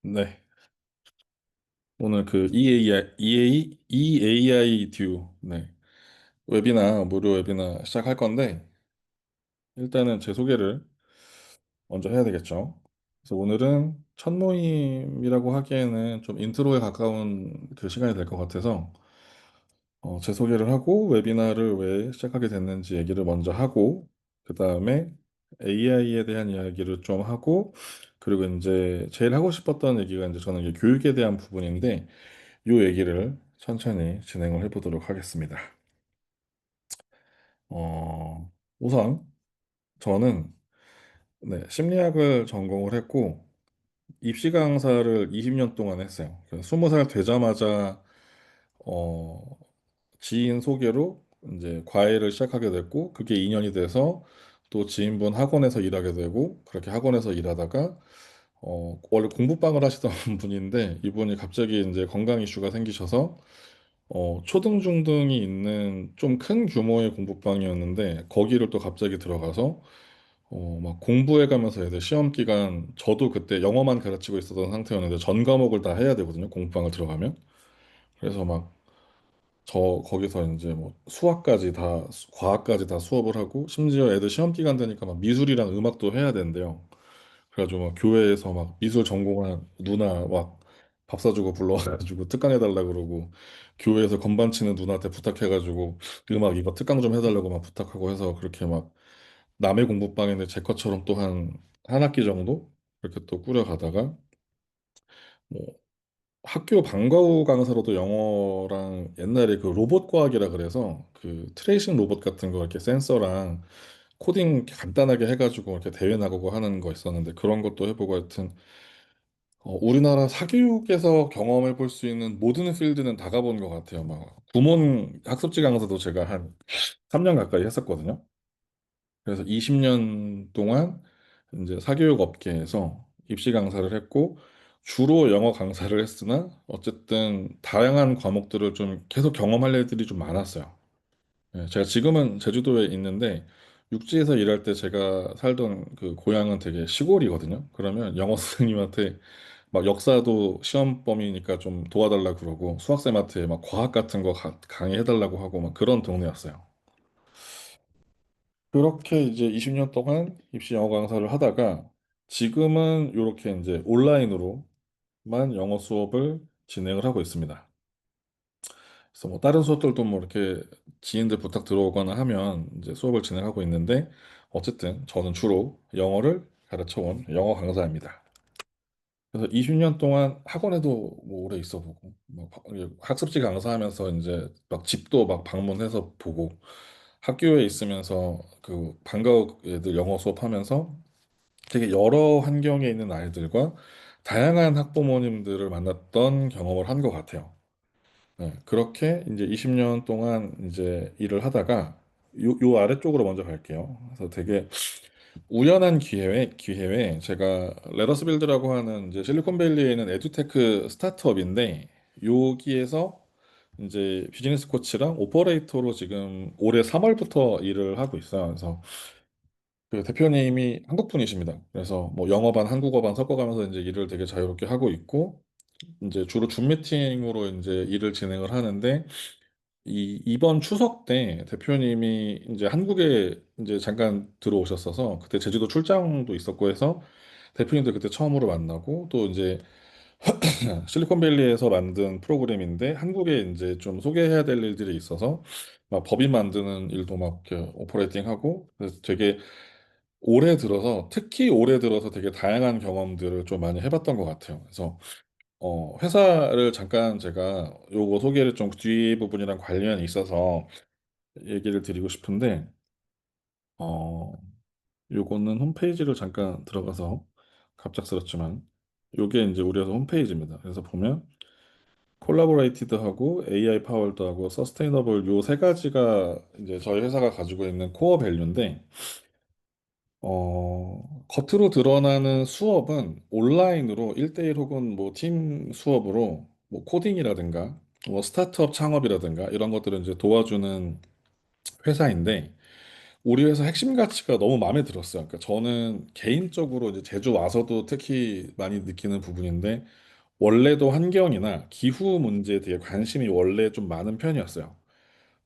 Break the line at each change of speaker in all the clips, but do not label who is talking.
네. 오늘 그 EAI 듀 웨비나 무료 웨비나 시작할 건데 일단은 제 소개를 먼저 해야 되겠죠. 그래서 오늘은 첫 모임이라고 하기에는 좀 인트로에 가까운 그 시간이 될 것 같아서 제 소개를 하고 웨비나를 왜 시작하게 됐는지 얘기를 먼저 하고 그 다음에 AI에 대한 이야기를 좀 하고 그리고 이제 제일 하고 싶었던 얘기가 이제 저는 이게 교육에 대한 부분인데 이 얘기를 천천히 진행을 해보도록 하겠습니다. 우선 저는 심리학을 전공을 했고 입시 강사를 20년 동안 했어요. 그래서 20살 되자마자 어, 지인 소개로 이제 과외를 시작하게 됐고 그게 2년이 돼서 또 지인분 학원에서 일하게 되고 그렇게 학원에서 일하다가 원래 공부방을 하시던 분인데 이분이 갑자기 이제 건강 이슈가 생기셔서 초등, 중등이 있는 좀 큰 규모의 공부방이었는데 거기를 또 갑자기 들어가서 막 공부해 가면서 애들 시험 기간 저도 그때 영어만 가르치고 있었던 상태였는데 전 과목을 다 해야 되거든요. 공부방을 들어가면. 그래서 막 저 거기서 이제 뭐 수학까지 다 과학까지 다 수업을 하고 심지어 애들 시험 기간 되니까 막 미술이랑 음악도 해야 된대요. 그래가지고 막 교회에서 막 미술 전공한 누나 막 밥 사주고 불러가지고 특강 해달라 그러고 교회에서 건반 치는 누나한테 부탁해가지고 음악 이거 특강 좀 해달라고 막 부탁하고 해서 그렇게 막 남의 공부방인데 제 것처럼 또 한 학기 정도 그렇게 또 꾸려가다가 뭐 학교 방과 후 강사로도 영어랑 옛날에 그 로봇 과학이라 그래서 그 트레이싱 로봇 같은 거 이렇게 센서랑 코딩 이렇게 간단하게 해가지고 이렇게 대회 나가고 하는 거 있었는데 그런 것도 해보고 하여튼 우리나라 사교육에서 경험해 볼 수 있는 모든 필드는 다 가본 것 같아요. 막 구몬 학습지 강사도 제가 한 3년 가까이 했었거든요. 그래서 20년 동안 이제 사교육 업계에서 입시 강사를 했고 주로 영어 강사를 했으나 어쨌든 다양한 과목들을 좀 계속 경험할 일들이 좀 많았어요. 예, 제가 지금은 제주도에 있는데 육지에서 일할 때 제가 살던 그 고향은 되게 시골이거든요. 그러면 영어 선생님한테 막 역사도 시험 범위니까 좀 도와달라 그러고 수학쌤한테 막 과학 같은 거 강의해달라고 하고 막 그런 동네였어요. 그렇게 이제 20년 동안 입시 영어 강사를 하다가 지금은 이렇게 이제 온라인으로만 영어 수업을 진행을 하고 있습니다. 그래서 뭐 다른 수업들도 뭐 이렇게 지인들 부탁 들어오거나 하면 이제 수업을 진행하고 있는데 어쨌든 저는 주로 영어를 가르쳐 온 영어 강사입니다. 그래서 20년 동안 학원에도 뭐 오래 있어 보고 뭐 학습지 강사하면서 이제 막 집도 막 방문해서 보고 학교에 있으면서 그 방과후 애들 영어 수업하면서 되게 여러 환경에 있는 아이들과 다양한 학부모님들을 만났던 경험을 한 것 같아요. 네, 그렇게 이제 20년 동안 이제 일을 하다가 요 아래쪽으로 먼저 갈게요. 그래서 되게 우연한 기회에 제가 레더스빌드라고 하는 이제 실리콘밸리에 있는 에듀테크 스타트업인데 여기에서 이제 비즈니스 코치랑 오퍼레이터로 지금 올해 3월부터 일을 하고 있어요. 그래서 그 대표님이 한국 분이십니다. 그래서 뭐 영어 반 한국어 반 섞어가면서 이제 일을 되게 자유롭게 하고 있고 이제 주로 줌 미팅으로 이제 일을 진행을 하는데 이번 추석 때 대표님이 이제 한국에 이제 잠깐 들어오셨어서 그때 제주도 출장도 있었고 해서 대표님도 그때 처음으로 만나고 또 이제 실리콘밸리에서 만든 프로그램인데 한국에 이제 좀 소개해야 될 일들이 있어서 막 법인 만드는 일도 막 이렇게 오퍼레이팅 하고 그래서 되게 특히 올해 들어서 되게 다양한 경험들을 좀 많이 해봤던 것 같아요. 그래서 회사를 잠깐 제가 요거 소개를 좀 뒷부분이랑 관련이 있어서 얘기를 드리고 싶은데, 어, 요거는 홈페이지를 잠깐 들어가서 갑작스럽지만, 요게 이제 우리 회사 홈페이지입니다. 그래서 보면, 콜라보레이티드하고 AI 파월드하고 서스테이너블 요 세 가지가 이제 저희 회사가 가지고 있는 코어 밸류인데, 겉으로 드러나는 수업은 온라인으로 1대1 혹은 뭐 팀 수업으로 뭐 코딩이라든가 뭐 스타트업 창업이라든가 이런 것들을 이제 도와주는 회사인데 우리 회사 핵심 가치가 너무 마음에 들었어요. 그러니까 저는 개인적으로 이제 제주 와서도 특히 많이 느끼는 부분인데, 원래도 환경이나 기후 문제에 대해 관심이 원래 좀 많은 편이었어요.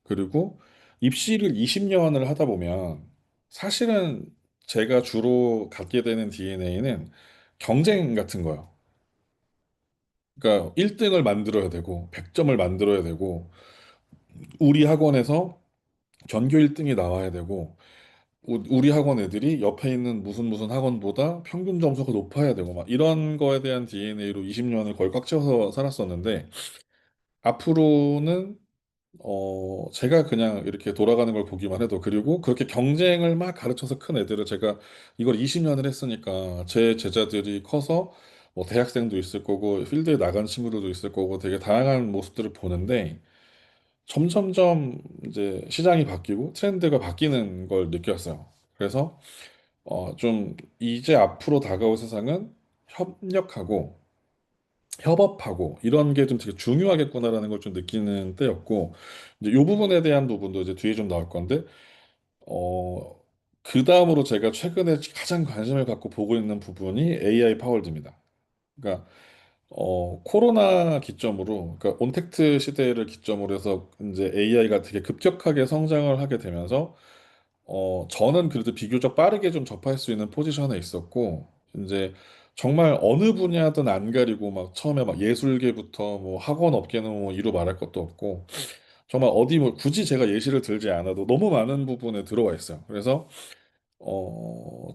그리고 입시를 20년을 하다 보면 사실은 제가 주로 갖게 되는 DNA는 경쟁 같은 거예요. 그러니까 1등을 만들어야 되고 100점을 만들어야 되고 우리 학원에서 전교 1등이 나와야 되고 우리 학원 애들이 옆에 있는 무슨 무슨 학원보다 평균 점수가 높아야 되고 막 이런 거에 대한 DNA로 20년을 거의 꽉 채워서 살았었는데, 앞으로는 제가 그냥 이렇게 돌아가는 걸 보기만 해도, 그리고 그렇게 경쟁을 막 가르쳐서 큰 애들을 제가 이걸 20년을 했으니까 제 제자들이 커서 뭐 대학생도 있을 거고 필드에 나간 친구들도 있을 거고 되게 다양한 모습들을 보는데, 점점점 이제 시장이 바뀌고 트렌드가 바뀌는 걸 느꼈어요. 그래서 좀 이제 앞으로 다가올 세상은 협력하고 협업하고 이런 게 좀 되게 중요하겠구나라는 걸 좀 느끼는 때였고, 이제 이 부분에 대한 부분도 이제 뒤에 좀 나올 건데, 어, 그 다음으로 제가 최근에 가장 관심을 갖고 보고 있는 부분이 AI 파월드입니다. 그러니까 코로나 기점으로, 그러니까 온택트 시대를 기점으로 해서 이제 AI가 되게 급격하게 성장을 하게 되면서 저는 그래도 비교적 빠르게 좀 접할 수 있는 포지션에 있었고, 이제 정말 어느 분야든 안 가리고 막 처음에 막 예술계부터 뭐 학원 업계는 뭐 이루 말할 것도 없고, 정말 어디 뭐 굳이 제가 예시를 들지 않아도 너무 많은 부분에 들어와 있어요. 그래서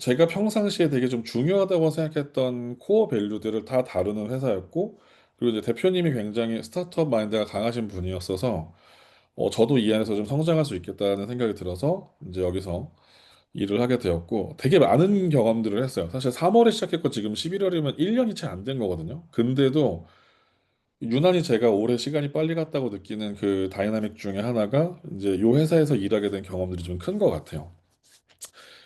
제가 평상시에 되게 좀 중요하다고 생각했던 코어 밸류들을 다 다루는 회사였고, 그리고 이제 대표님이 굉장히 스타트업 마인드가 강하신 분이었어서 저도 이 안에서 좀 성장할 수 있겠다는 생각이 들어서 이제 여기서 일을 하게 되었고, 되게 많은 경험들을 했어요. 사실 3월에 시작했고 지금 11월이면 1년이 채 안 된 거거든요. 근데도 유난히 제가 올해 시간이 빨리 갔다고 느끼는 그 다이나믹 중에 하나가 이제 요 회사에서 일하게 된 경험들이 좀 큰 것 같아요.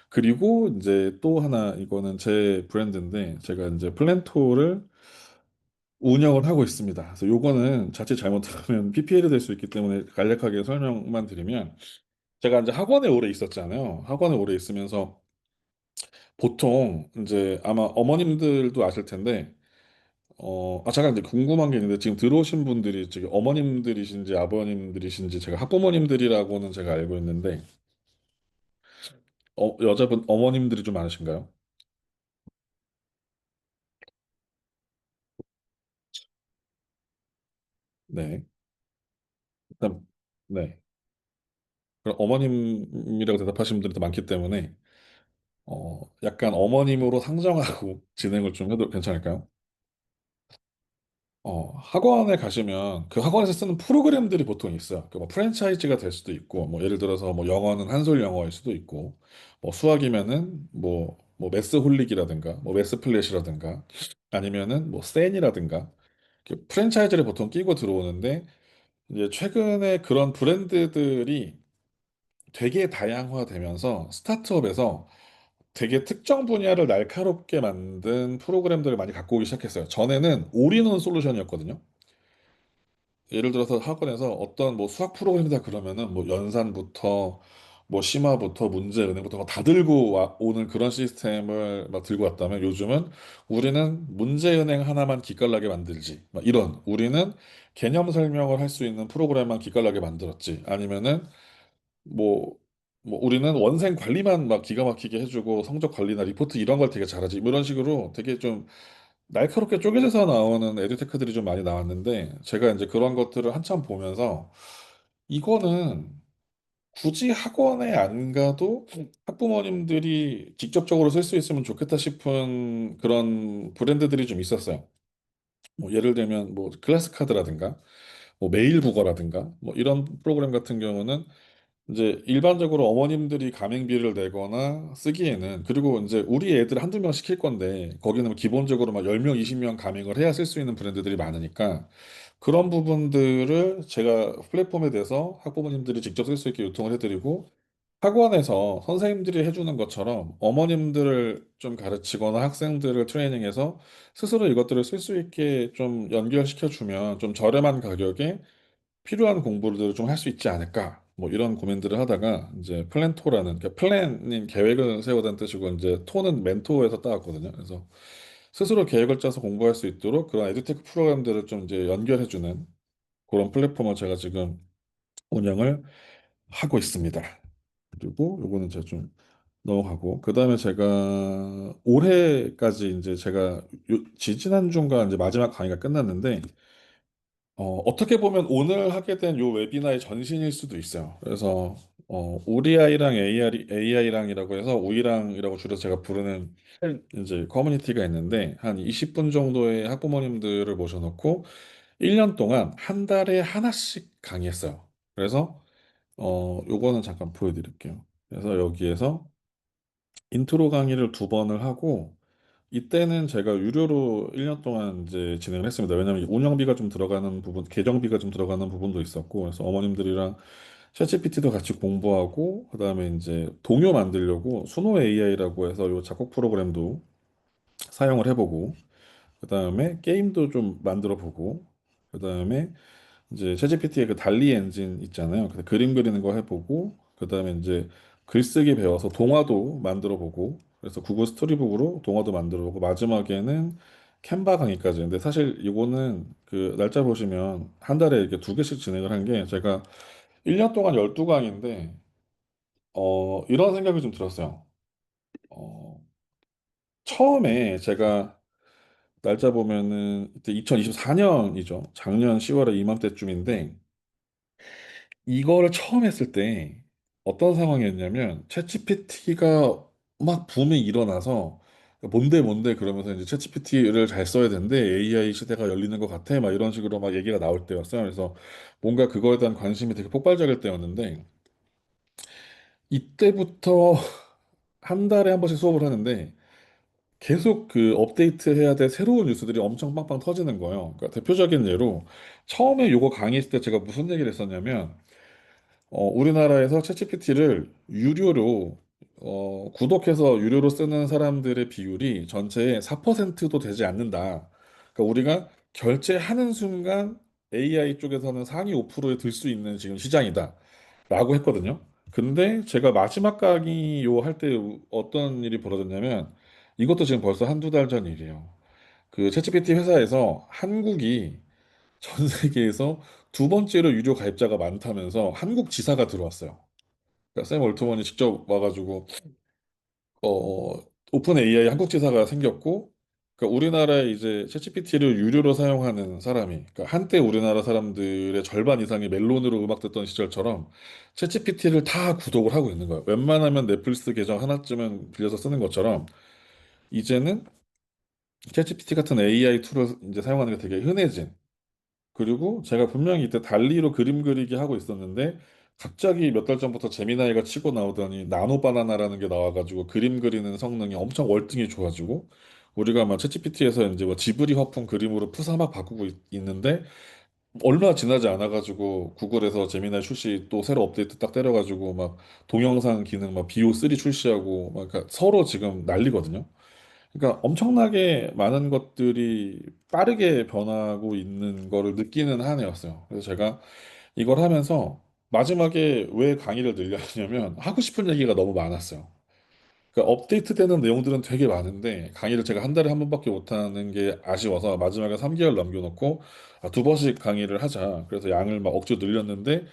그리고 이제 또 하나, 이거는 제 브랜드인데 제가 이제 플랜토를 운영을 하고 있습니다. 그래서 요거는 자칫 잘못하면 PPL이 될 수 있기 때문에 간략하게 설명만 드리면, 제가 이제 학원에 오래 있었잖아요. 학원에 오래 있으면서 보통 이제 아마 어머님들도 아실 텐데, 잠깐 이제 궁금한 게 있는데, 지금 들어오신 분들이 지금 어머님들이신지 아버님들이신지, 제가 학부모님들이라고는 제가 알고 있는데, 여자분 어머님들이 좀 많으신가요? 네. 일단, 네. 그럼 어머님이라고 대답하신 분들이 더 많기 때문에, 약간 어머님으로 상정하고 진행을 좀 해도 괜찮을까요? 학원에 가시면 그 학원에서 쓰는 프로그램들이 보통 있어요. 그뭐 프랜차이즈가 될 수도 있고, 뭐 예를 들어서 뭐 영어는 한솔 영어일 수도 있고, 뭐 수학이면은 뭐 매스 홀릭이라든가, 뭐 매스 플랫이라든가, 아니면은 뭐 센이라든가, 프랜차이즈를 보통 끼고 들어오는데, 이제 최근에 그런 브랜드들이 되게 다양화되면서 스타트업에서 되게 특정 분야를 날카롭게 만든 프로그램들을 많이 갖고 오기 시작했어요. 전에는 올인원 솔루션이었거든요. 예를 들어서 학원에서 어떤 뭐 수학 프로그램이다 그러면은 뭐 연산부터 뭐 심화부터 문제은행부터 다 들고 오는 그런 시스템을 막 들고 왔다면, 요즘은 우리는 문제은행 하나만 기깔나게 만들지, 막 이런, 우리는 개념 설명을 할 수 있는 프로그램만 기깔나게 만들었지, 아니면은 뭐, 뭐 우리는 원생 관리만 막 기가 막히게 해주고 성적 관리나 리포트 이런 걸 되게 잘하지, 뭐 이런 식으로 되게 좀 날카롭게 쪼개져서 나오는 에듀테크들이 좀 많이 나왔는데, 제가 이제 그런 것들을 한참 보면서 이거는 굳이 학원에 안 가도 학부모님들이 직접적으로 쓸 수 있으면 좋겠다 싶은 그런 브랜드들이 좀 있었어요. 뭐 예를 들면 뭐 클래스 카드라든가 뭐 메일 국어라든가 뭐 이런 프로그램 같은 경우는 이제 일반적으로 어머님들이 가맹비를 내거나 쓰기에는, 그리고 이제 우리 애들 한두 명 시킬 건데 거기는 뭐 기본적으로 막 10명, 20명 가맹을 해야 쓸 수 있는 브랜드들이 많으니까, 그런 부분들을 제가 플랫폼에 대해서 학부모님들이 직접 쓸 수 있게 유통을 해드리고, 학원에서 선생님들이 해주는 것처럼 어머님들을 좀 가르치거나 학생들을 트레이닝해서 스스로 이것들을 쓸 수 있게 좀 연결시켜 주면 좀 저렴한 가격에 필요한 공부를 좀 할 수 있지 않을까. 뭐 이런 고민들을 하다가 이제 플랜토라는, 그러니까 플랜인 계획을 세우다는 뜻이고 이제 토는 멘토에서 따왔거든요. 그래서 스스로 계획을 짜서 공부할 수 있도록 그런 에듀테크 프로그램들을 좀 이제 연결해주는 그런 플랫폼을 제가 지금 운영을 하고 있습니다. 그리고 요거는 제가 좀 넘어가고, 그 다음에 제가 올해까지 이제 제가 지지난주인가 이제 마지막 강의가 끝났는데, 어떻게 보면 오늘 하게 된 요 웨비나의 전신일 수도 있어요. 그래서 우리 아이랑 AI랑이라고 해서 우이랑이라고 줄여서 제가 부르는 이제 커뮤니티가 있는데, 한 20분 정도의 학부모님들을 모셔놓고 1년 동안 한 달에 하나씩 강의했어요. 그래서 요거는 잠깐 보여드릴게요. 그래서 여기에서 인트로 강의를 두 번을 하고, 이때는 제가 유료로 1년 동안 이제 진행을 했습니다. 왜냐하면 운영비가 좀 들어가는 부분, 계정비가 좀 들어가는 부분도 있었고, 그래서 어머님들이랑 챗GPT도 같이 공부하고, 그다음에 이제 동요 만들려고 수노 AI라고 해서 요 작곡 프로그램도 사용을 해보고, 그다음에 게임도 좀 만들어 보고, 그다음에 이제 챗GPT의 그 달리 엔진 있잖아요. 그래서 그림 그리는 거 해보고, 그다음에 이제 글쓰기 배워서 동화도 만들어 보고, 그래서 구글 스토리북으로 동화도 만들어 보고, 마지막에는 캔바 강의까지. 근데 사실 이거는 그 날짜 보시면 한 달에 이렇게 두 개씩 진행을 한 게, 제가 1년 동안 12강인데 이런 생각이 좀 들었어요. 어, 처음에 제가 날짜 보면은 이때 2024년이죠. 작년 10월에 이맘때쯤인데, 이거를 처음 했을 때 어떤 상황이었냐면, 챗GPT가 막 붐이 일어나서 뭔데 그러면서 이제 챗GPT를 잘 써야 되는데 AI 시대가 열리는 것 같아 막 이런 식으로 막 얘기가 나올 때였어요. 그래서 뭔가 그거에 대한 관심이 되게 폭발적일 때였는데, 이때부터 한 달에 한 번씩 수업을 하는데 계속 그 업데이트 해야 될 새로운 뉴스들이 엄청 빵빵 터지는 거예요. 그러니까 대표적인 예로 처음에 요거 강의했을 때 제가 무슨 얘기를 했었냐면, 우리나라에서 챗GPT를 유료로 구독해서 유료로 쓰는 사람들의 비율이 전체의 4%도 되지 않는다. 그러니까 우리가 결제하는 순간 AI 쪽에서는 상위 5%에 들 수 있는 지금 시장이다. 라고 했거든요. 근데 제가 마지막 강의 요 할 때 어떤 일이 벌어졌냐면, 이것도 지금 벌써 한두 달 전 일이에요. 그 챗GPT 회사에서 한국이 전 세계에서 두 번째로 유료 가입자가 많다면서 한국 지사가 들어왔어요. 그러니까 샘 올트먼이 직접 와가지고 어, 오픈 AI 한국 지사가 생겼고, 그러니까 우리나라에 이제 챗GPT를 유료로 사용하는 사람이, 그러니까 한때 우리나라 사람들의 절반 이상이 멜론으로 음악 듣던 시절처럼 챗GPT를 다 구독을 하고 있는 거예요. 웬만하면 넷플릭스 계정 하나쯤은 빌려서 쓰는 것처럼 이제는 챗GPT 같은 AI 툴을 이제 사용하는 게 되게 흔해진. 그리고 제가 분명히 이때 달리로 그림 그리기 하고 있었는데, 갑자기 몇 달 전부터 제미나이가 치고 나오더니 나노 바나나라는 게 나와가지고 그림 그리는 성능이 엄청 월등히 좋아지고, 우리가 막 챗GPT에서 이제 뭐 지브리 화풍 그림으로 푸사 막 바꾸고 있는데, 얼마 지나지 않아가지고 구글에서 제미나이 출시 또 새로 업데이트 딱 때려가지고 막 동영상 기능 막 BO3 출시하고 막, 그러니까 서로 지금 난리거든요. 그러니까 엄청나게 많은 것들이 빠르게 변하고 있는 거를 느끼는 한 해였어요. 그래서 제가 이걸 하면서 마지막에 왜 강의를 늘렸냐면, 하고 싶은 얘기가 너무 많았어요. 그러니까 업데이트되는 내용들은 되게 많은데 강의를 제가 한 달에 한 번밖에 못하는 게 아쉬워서 마지막에 3개월 남겨놓고, 두 번씩 강의를 하자. 그래서 양을 막 억지로 늘렸는데,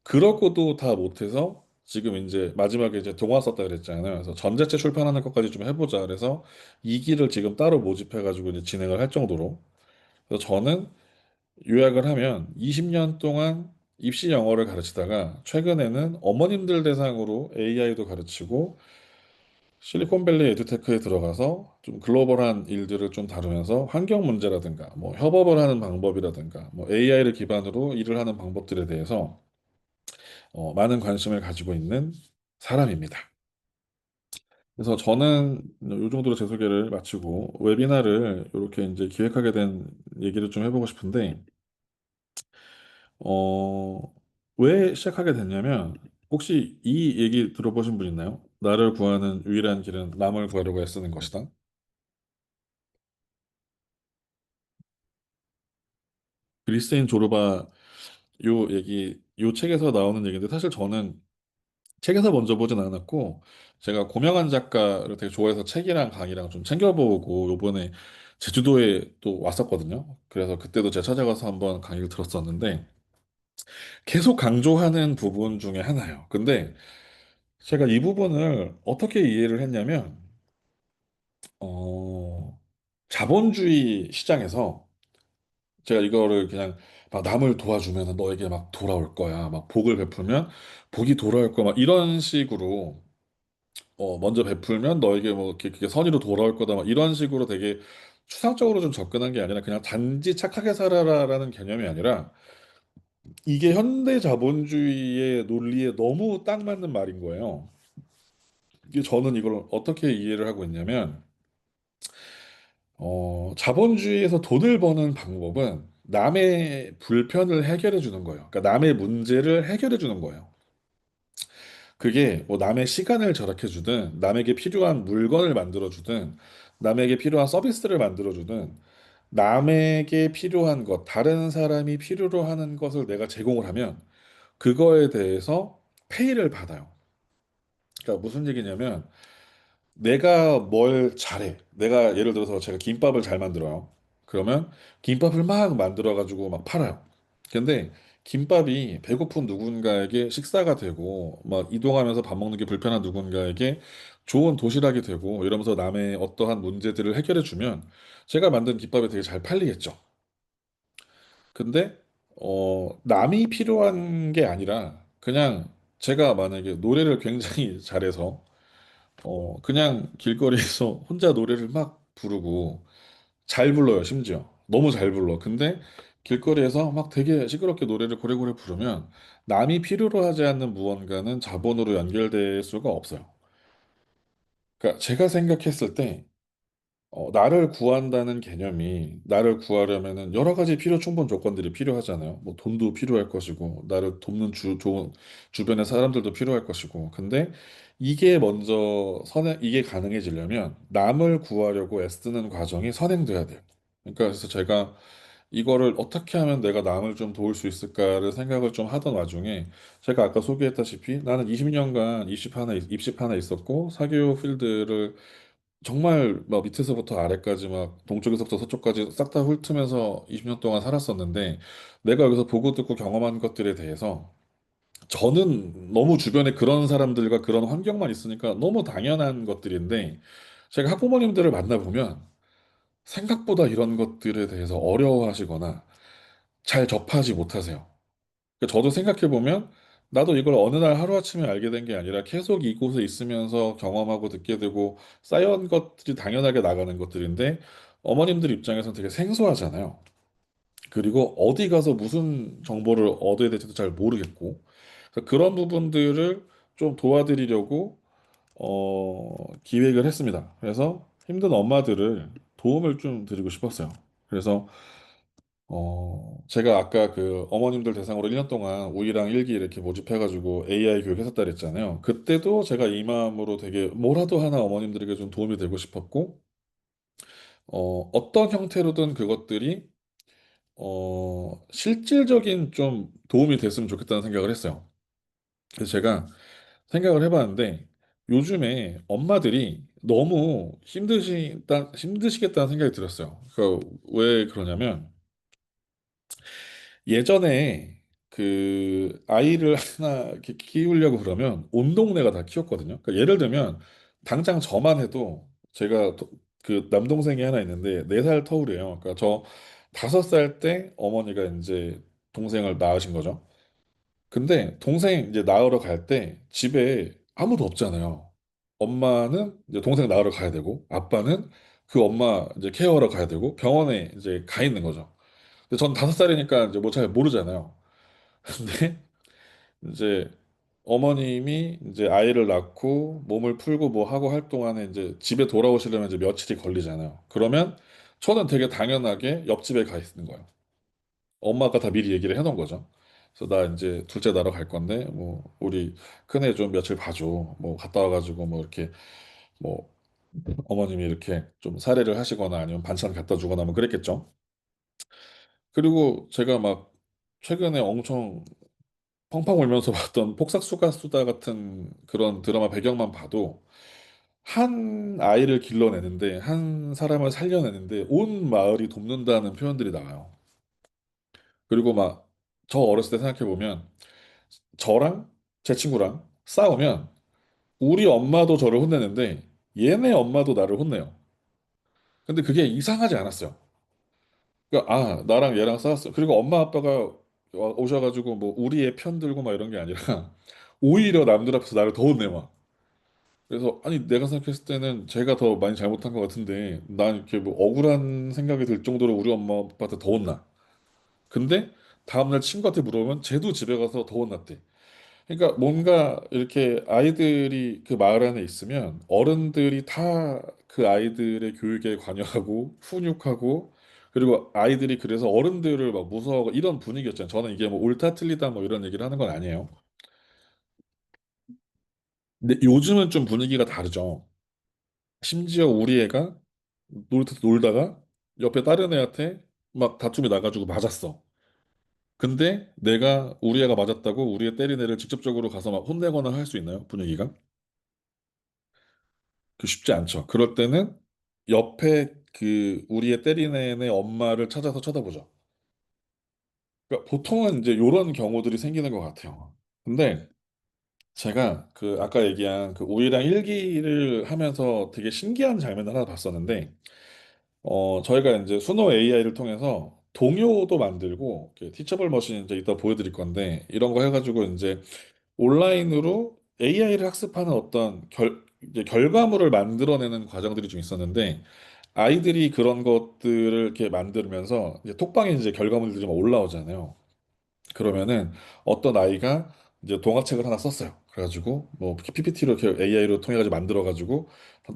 그러고도 다 못해서 지금 이제 마지막에 이제 동화 썼다 그랬잖아요. 그래서 전자책 출판하는 것까지 좀 해보자. 그래서 2기를 지금 따로 모집해가지고 이제 진행을 할 정도로. 그래서 저는 요약을 하면 20년 동안 입시 영어를 가르치다가 최근에는 어머님들 대상으로 AI도 가르치고 실리콘밸리 에듀테크에 들어가서 좀 글로벌한 일들을 좀 다루면서 환경 문제라든가 뭐 협업을 하는 방법이라든가 뭐 AI를 기반으로 일을 하는 방법들에 대해서 많은 관심을 가지고 있는 사람입니다. 그래서 저는 이 정도로 제 소개를 마치고 웨비나를 이렇게 이제 기획하게 된 얘기를 좀 해보고 싶은데, 어, 왜 시작하게 됐냐면, 혹시 이 얘기 들어보신 분 있나요? 나를 구하는 유일한 길은 남을 구하려고 애쓰는 것이다. 그리스인 조르바 요 책에서 나오는 얘기인데 사실 저는 책에서 먼저 보진 않았고 제가 고명한 작가를 되게 좋아해서 책이랑 강의랑 좀 챙겨보고 요번에 제주도에 또 왔었거든요. 그래서 그때도 제가 찾아가서 한번 강의를 들었었는데 계속 강조하는 부분 중에 하나예요. 근데 제가 이 부분을 어떻게 이해를 했냐면 어, 자본주의 시장에서 제가 이거를 그냥 막 남을 도와주면 너에게 막 돌아올 거야. 막 복을 베풀면 복이 돌아올 거야. 막 이런 식으로 먼저 베풀면 너에게 뭐 이렇게 그게 선의로 돌아올 거다. 막 이런 식으로 되게 추상적으로 좀 접근한 게 아니라 그냥 단지 착하게 살아라라는 개념이 아니라 이게 현대 자본주의의 논리에 너무 딱 맞는 말인 거예요. 이게 저는 이걸 어떻게 이해를 하고 있냐면 자본주의에서 돈을 버는 방법은 남의 불편을 해결해 주는 거예요. 그러니까 남의 문제를 해결해 주는 거예요. 그게 뭐 남의 시간을 절약해 주든, 남에게 필요한 물건을 만들어 주든, 남에게 필요한 서비스를 만들어 주든, 남에게 필요한 것, 다른 사람이 필요로 하는 것을 내가 제공을 하면 그거에 대해서 페이를 받아요. 그러니까 무슨 얘기냐면 내가 뭘 잘해. 내가 예를 들어서 제가 김밥을 잘 만들어요. 그러면 김밥을 막 만들어가지고 막 팔아요. 근데 김밥이 배고픈 누군가에게 식사가 되고 막 이동하면서 밥 먹는 게 불편한 누군가에게 좋은 도시락이 되고 이러면서 남의 어떠한 문제들을 해결해 주면 제가 만든 김밥이 되게 잘 팔리겠죠. 근데 남이 필요한 게 아니라 그냥 제가 만약에 노래를 굉장히 잘해서 그냥 길거리에서 혼자 노래를 막 부르고 잘 불러요, 심지어. 너무 잘 불러. 근데 길거리에서 막 되게 시끄럽게 노래를 고래고래 부르면 남이 필요로 하지 않는 무언가는 자본으로 연결될 수가 없어요. 그러니까 제가 생각했을 때 나를 구한다는 개념이 나를 구하려면은 여러 가지 필요 충분 조건들이 필요하잖아요. 뭐 돈도 필요할 것이고 나를 돕는 좋은 주변의 사람들도 필요할 것이고. 근데 이게 가능해지려면 남을 구하려고 애쓰는 과정이 선행돼야 돼요. 그러니까 그래서 제가 이거를 어떻게 하면 내가 남을 좀 도울 수 있을까를 생각을 좀 하던 와중에 제가 아까 소개했다시피 나는 20년간 입시 하나 있었고 사교육 필드를 정말 막 밑에서부터 아래까지 막 동쪽에서부터 서쪽까지 싹 다 훑으면서 20년 동안 살았었는데 내가 여기서 보고 듣고 경험한 것들에 대해서 저는 너무 주변에 그런 사람들과 그런 환경만 있으니까 너무 당연한 것들인데 제가 학부모님들을 만나보면 생각보다 이런 것들에 대해서 어려워하시거나 잘 접하지 못하세요. 그러니까 저도 생각해보면 나도 이걸 어느 날 하루아침에 알게 된 게 아니라 계속 이곳에 있으면서 경험하고 듣게 되고 쌓여온 것들이 당연하게 나가는 것들인데 어머님들 입장에서는 되게 생소하잖아요. 그리고 어디 가서 무슨 정보를 얻어야 될지도 잘 모르겠고 그래서 그런 부분들을 좀 도와드리려고 기획을 했습니다. 그래서 힘든 엄마들을 도움을 좀 드리고 싶었어요. 그래서 제가 아까 그 어머님들 대상으로 1년 동안 우이랑 일기 이렇게 모집해가지고 AI 교육 했었다 그랬잖아요. 그때도 제가 이 마음으로 되게 뭐라도 하나 어머님들에게 좀 도움이 되고 싶었고, 어떤 형태로든 그것들이, 실질적인 좀 도움이 됐으면 좋겠다는 생각을 했어요. 그래서 제가 생각을 해봤는데, 요즘에 엄마들이 너무 힘드시겠다는 생각이 들었어요. 왜 그러냐면, 예전에 그 아이를 하나 이렇게 키우려고 그러면 온 동네가 다 키웠거든요. 그러니까 예를 들면 당장 저만 해도 그 남동생이 하나 있는데 4살 터울이에요. 그러니까 저 5살 때 어머니가 이제 동생을 낳으신 거죠. 근데 동생 이제 낳으러 갈 때 집에 아무도 없잖아요. 엄마는 이제 동생 낳으러 가야 되고 아빠는 그 엄마 이제 케어하러 가야 되고 병원에 이제 가 있는 거죠. 근데 전 5살이니까 이제 뭐 잘 모르잖아요. 근데 이제 어머님이 이제 아이를 낳고 몸을 풀고 뭐 하고 할 동안에 이제 집에 돌아오시려면 이제 며칠이 걸리잖아요. 그러면 저는 되게 당연하게 옆집에 가 있는 거예요. 엄마가 다 미리 얘기를 해놓은 거죠. 그래서 나 이제 둘째 낳으러 갈 건데 뭐 우리 큰애 좀 며칠 봐줘. 뭐 갔다 와가지고 뭐 이렇게 뭐 어머님이 이렇게 좀 사례를 하시거나 아니면 반찬 갖다 주거나 뭐 그랬겠죠. 그리고 제가 막 최근에 엄청 펑펑 울면서 봤던 폭삭수가 수다 같은 그런 드라마 배경만 봐도 한 아이를 길러내는데, 한 사람을 살려내는데 온 마을이 돕는다는 표현들이 나와요. 그리고 막 저 어렸을 때 생각해 보면 저랑 제 친구랑 싸우면 우리 엄마도 저를 혼내는데 얘네 엄마도 나를 혼내요. 근데 그게 이상하지 않았어요. 그러니까 아, 나랑 얘랑 싸웠어. 그리고 엄마 아빠가 오셔가지고 뭐 우리의 편 들고 막 이런 게 아니라 오히려 남들 앞에서 나를 더 혼내 막. 그래서 아니 내가 생각했을 때는 제가 더 많이 잘못한 것 같은데 난 이렇게 뭐 억울한 생각이 들 정도로 우리 엄마 아빠한테 더 혼나. 근데 다음날 친구한테 물어보면 쟤도 집에 가서 더 혼났대. 그러니까 뭔가 이렇게 아이들이 그 마을 안에 있으면 어른들이 다 그 아이들의 교육에 관여하고 훈육하고, 그리고 아이들이 그래서 어른들을 막 무서워하고 이런 분위기였잖아요. 저는 이게 뭐 옳다 틀리다 뭐 이런 얘기를 하는 건 아니에요. 근데 요즘은 좀 분위기가 다르죠. 심지어 우리 애가 놀다가 옆에 다른 애한테 막 다툼이 나가지고 맞았어. 근데 내가 우리 애가 맞았다고 우리 애 때린 애를 직접적으로 가서 막 혼내거나 할 수 있나요? 분위기가? 그 쉽지 않죠. 그럴 때는 옆에 그 우리의 때린 애의 엄마를 찾아서 쳐다보죠. 그러니까 보통은 이제 이런 경우들이 생기는 것 같아요. 근데 제가 그 아까 얘기한 그 우리랑 일기를 하면서 되게 신기한 장면을 하나 봤었는데, 저희가 이제 수노 AI를 통해서 동요도 만들고 티처블 머신 이제 이따 보여드릴 건데 이런 거 해가지고 이제 온라인으로 AI를 학습하는 어떤 이제 결과물을 만들어내는 과정들이 좀 있었는데, 아이들이 그런 것들을 이렇게 만들면서 이제 톡방에 이제 결과물들이 막 올라오잖아요. 그러면은 어떤 아이가 이제 동화책을 하나 썼어요. 그래가지고 뭐 PPT로 이렇게 AI로 통해가지고 만들어가지고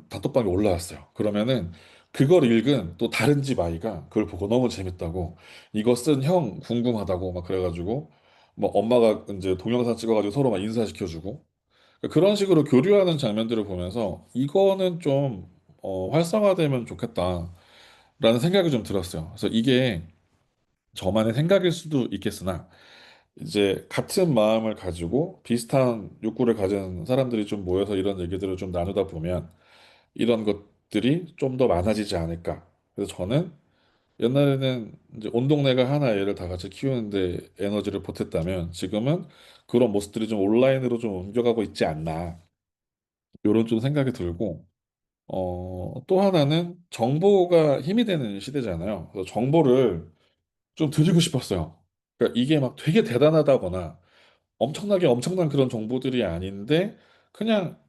단톡방에 올라왔어요. 그러면은 그걸 읽은 또 다른 집 아이가 그걸 보고 너무 재밌다고, 이거 쓴 형 궁금하다고 막 그래가지고 뭐 엄마가 이제 동영상 찍어가지고 서로 막 인사시켜주고 그런 식으로 교류하는 장면들을 보면서 이거는 좀 활성화되면 좋겠다라는 생각이 좀 들었어요. 그래서 이게 저만의 생각일 수도 있겠으나 이제 같은 마음을 가지고 비슷한 욕구를 가진 사람들이 좀 모여서 이런 얘기들을 좀 나누다 보면 이런 것들이 좀 더 많아지지 않을까. 그래서 저는 옛날에는 이제 온 동네가 하나 애를 다 같이 키우는데 에너지를 보탰다면 지금은 그런 모습들이 좀 온라인으로 좀 옮겨가고 있지 않나. 이런 좀 생각이 들고, 또 하나는 정보가 힘이 되는 시대잖아요. 그래서 정보를 좀 드리고 싶었어요. 그러니까 이게 막 되게 대단하다거나 엄청나게 엄청난 그런 정보들이 아닌데 그냥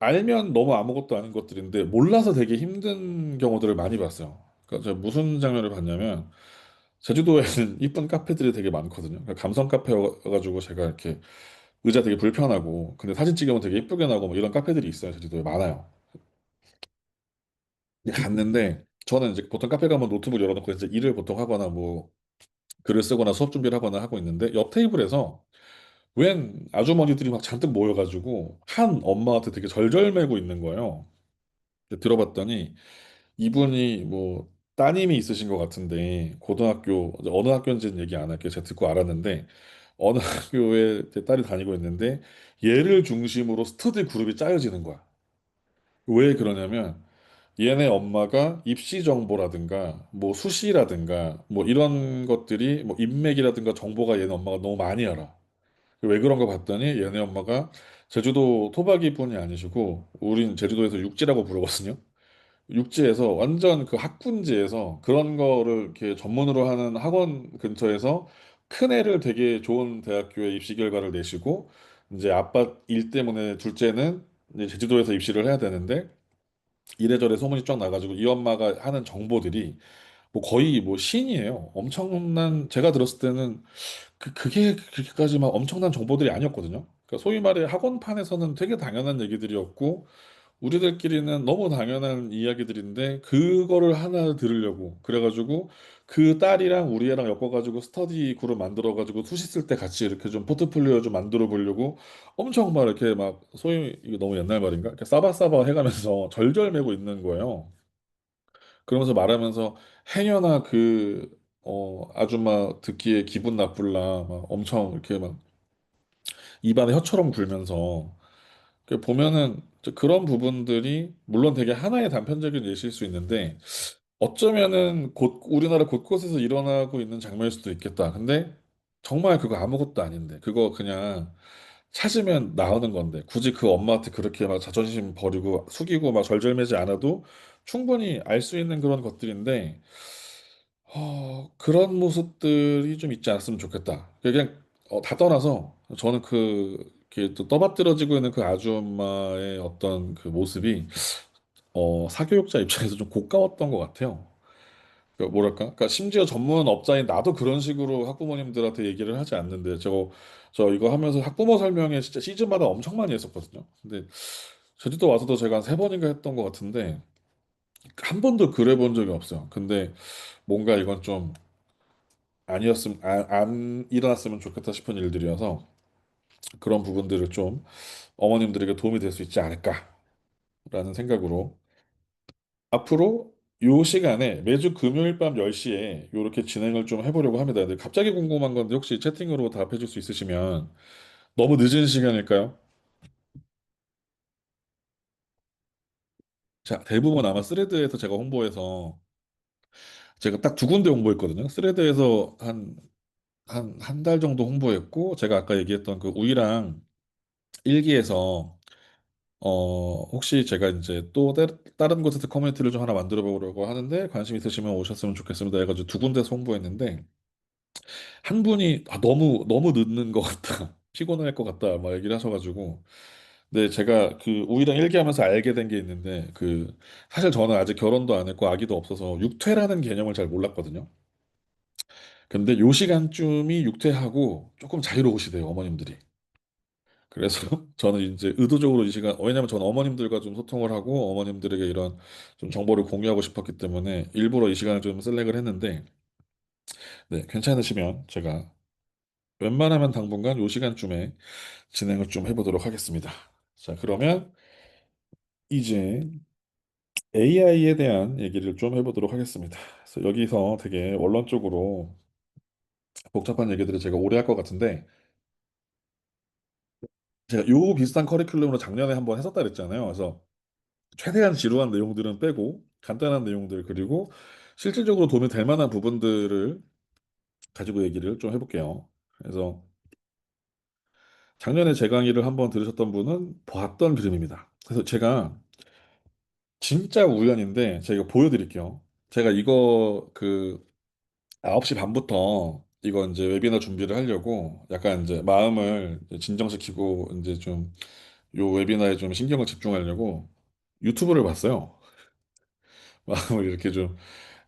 알면 너무 아무것도 아닌 것들인데 몰라서 되게 힘든 경우들을 많이 봤어요. 그러니까 제가 무슨 장면을 봤냐면 제주도에는 이쁜 카페들이 되게 많거든요. 그러니까 감성 카페여가지고 제가 이렇게 의자 되게 불편하고 근데 사진 찍으면 되게 이쁘게 나고 뭐 이런 카페들이 있어요. 제주도에 많아요. 근데 갔는데 저는 이제 보통 카페 가면 노트북 열어놓고 이제 일을 보통 하거나 뭐 글을 쓰거나 수업 준비를 하거나 하고 있는데 옆 테이블에서 웬 아주머니들이 막 잔뜩 모여가지고 한 엄마한테 되게 절절매고 있는 거예요. 근데 들어봤더니 이분이 뭐 따님이 있으신 것 같은데 고등학교 어느 학교인지는 얘기 안 할게요. 제가 듣고 알았는데 어느 학교에 제 딸이 다니고 있는데 얘를 중심으로 스터디 그룹이 짜여지는 거야. 왜 그러냐면 얘네 엄마가 입시 정보라든가 뭐 수시라든가 뭐 이런 것들이 뭐 인맥이라든가 정보가 얘네 엄마가 너무 많이 알아. 왜 그런가 봤더니 얘네 엄마가 제주도 토박이 분이 아니시고 우린 제주도에서 육지라고 부르거든요. 육지에서 완전 그 학군지에서 그런 거를 이렇게 전문으로 하는 학원 근처에서 큰 애를 되게 좋은 대학교에 입시 결과를 내시고 이제 아빠 일 때문에 둘째는 이제 제주도에서 입시를 해야 되는데 이래저래 소문이 쫙 나가지고 이 엄마가 하는 정보들이 뭐 거의 뭐 신이에요. 엄청난 제가 들었을 때는 그게 그렇게까지 막 엄청난 정보들이 아니었거든요. 그러니까 소위 말해 학원판에서는 되게 당연한 얘기들이었고 우리들끼리는 너무 당연한 이야기들인데 그거를 하나 들으려고 그래가지고 그 딸이랑 우리 애랑 엮어가지고 스터디 그룹 만들어가지고 수시 쓸 때 같이 이렇게 좀 포트폴리오 좀 만들어 보려고 엄청 막 이렇게 막 소위 이거 너무 옛날 말인가? 이렇게 싸바싸바 해가면서 절절매고 있는 거예요. 그러면서 말하면서 행여나 그 아주 막 듣기에 기분 나쁠라 막 엄청 이렇게 막 입안에 혀처럼 굴면서 보면은 그런 부분들이 물론 되게 하나의 단편적인 예시일 수 있는데 어쩌면은 곧 우리나라 곳곳에서 일어나고 있는 장면일 수도 있겠다. 근데 정말 그거 아무것도 아닌데 그거 그냥 찾으면 나오는 건데 굳이 그 엄마한테 그렇게 막 자존심 버리고 숙이고 막 절절매지 않아도 충분히 알 수 있는 그런 것들인데 그런 모습들이 좀 있지 않았으면 좋겠다. 그냥 다 떠나서 저는 이렇게 또 떠받들어지고 있는 그 아줌마의 어떤 그 모습이 사교육자 입장에서 좀 고가웠던 것 같아요. 뭐랄까? 그러니까 심지어 전문 업자인 나도 그런 식으로 학부모님들한테 얘기를 하지 않는데 저 이거 하면서 학부모 설명회 진짜 시즌마다 엄청 많이 했었거든요. 근데 제주도 와서도 제가 한 세 번인가 했던 것 같은데 한 번도 그래 본 적이 없어요. 근데 뭔가 이건 좀 아니었으면 안 일어났으면 좋겠다 싶은 일들이어서 그런 부분들을 좀 어머님들에게 도움이 될 수 있지 않을까라는 생각으로 앞으로 요 시간에 매주 금요일 밤 10시에 이렇게 진행을 좀 해보려고 합니다. 근데 갑자기 궁금한 건데 혹시 채팅으로 답해 줄 수 있으시면 너무 늦은 시간일까요? 자, 대부분 아마 스레드에서 제가 홍보해서 제가 딱 두 군데 홍보했거든요. 스레드에서 한 달 정도 홍보했고 제가 아까 얘기했던 그 우이랑 일기에서 혹시 제가 이제 또 다른 곳에서 커뮤니티를 좀 하나 만들어 보려고 하는데 관심 있으시면 오셨으면 좋겠습니다 해가지고 두 군데서 홍보했는데 한 분이 너무 늦는 것 같다. 피곤할 것 같다. 막 얘기를 하셔가지고. 네, 제가 그 우이랑 일기하면서 알게 된 게 있는데 사실 저는 아직 결혼도 안 했고 아기도 없어서 육퇴라는 개념을 잘 몰랐거든요. 근데 요 시간쯤이 육퇴하고 조금 자유로우시대요, 어머님들이. 그래서 저는 이제 의도적으로 이 시간, 왜냐면 저는 어머님들과 좀 소통을 하고 어머님들에게 이런 좀 정보를 공유하고 싶었기 때문에 일부러 이 시간을 좀 셀렉을 했는데, 네, 괜찮으시면 제가 웬만하면 당분간 요 시간쯤에 진행을 좀 해보도록 하겠습니다. 자, 그러면 이제 AI에 대한 얘기를 좀 해보도록 하겠습니다. 그래서 여기서 되게 원론적으로 복잡한 얘기들을 제가 오래 할 것 같은데, 제가 요 비슷한 커리큘럼으로 작년에 한번 했었다 그랬잖아요. 그래서 최대한 지루한 내용들은 빼고 간단한 내용들 그리고 실질적으로 도움이 될 만한 부분들을 가지고 얘기를 좀 해볼게요. 그래서 작년에 제 강의를 한번 들으셨던 분은 봤던 그림입니다. 그래서 제가 진짜 우연인데 제가 보여드릴게요. 제가 이거 9시 반부터 이거 이제 웨비너 준비를 하려고 약간 이제 마음을 진정시키고 이제 좀 요 웨비너에 좀 신경을 집중하려고 유튜브를 봤어요. 마음을 이렇게 좀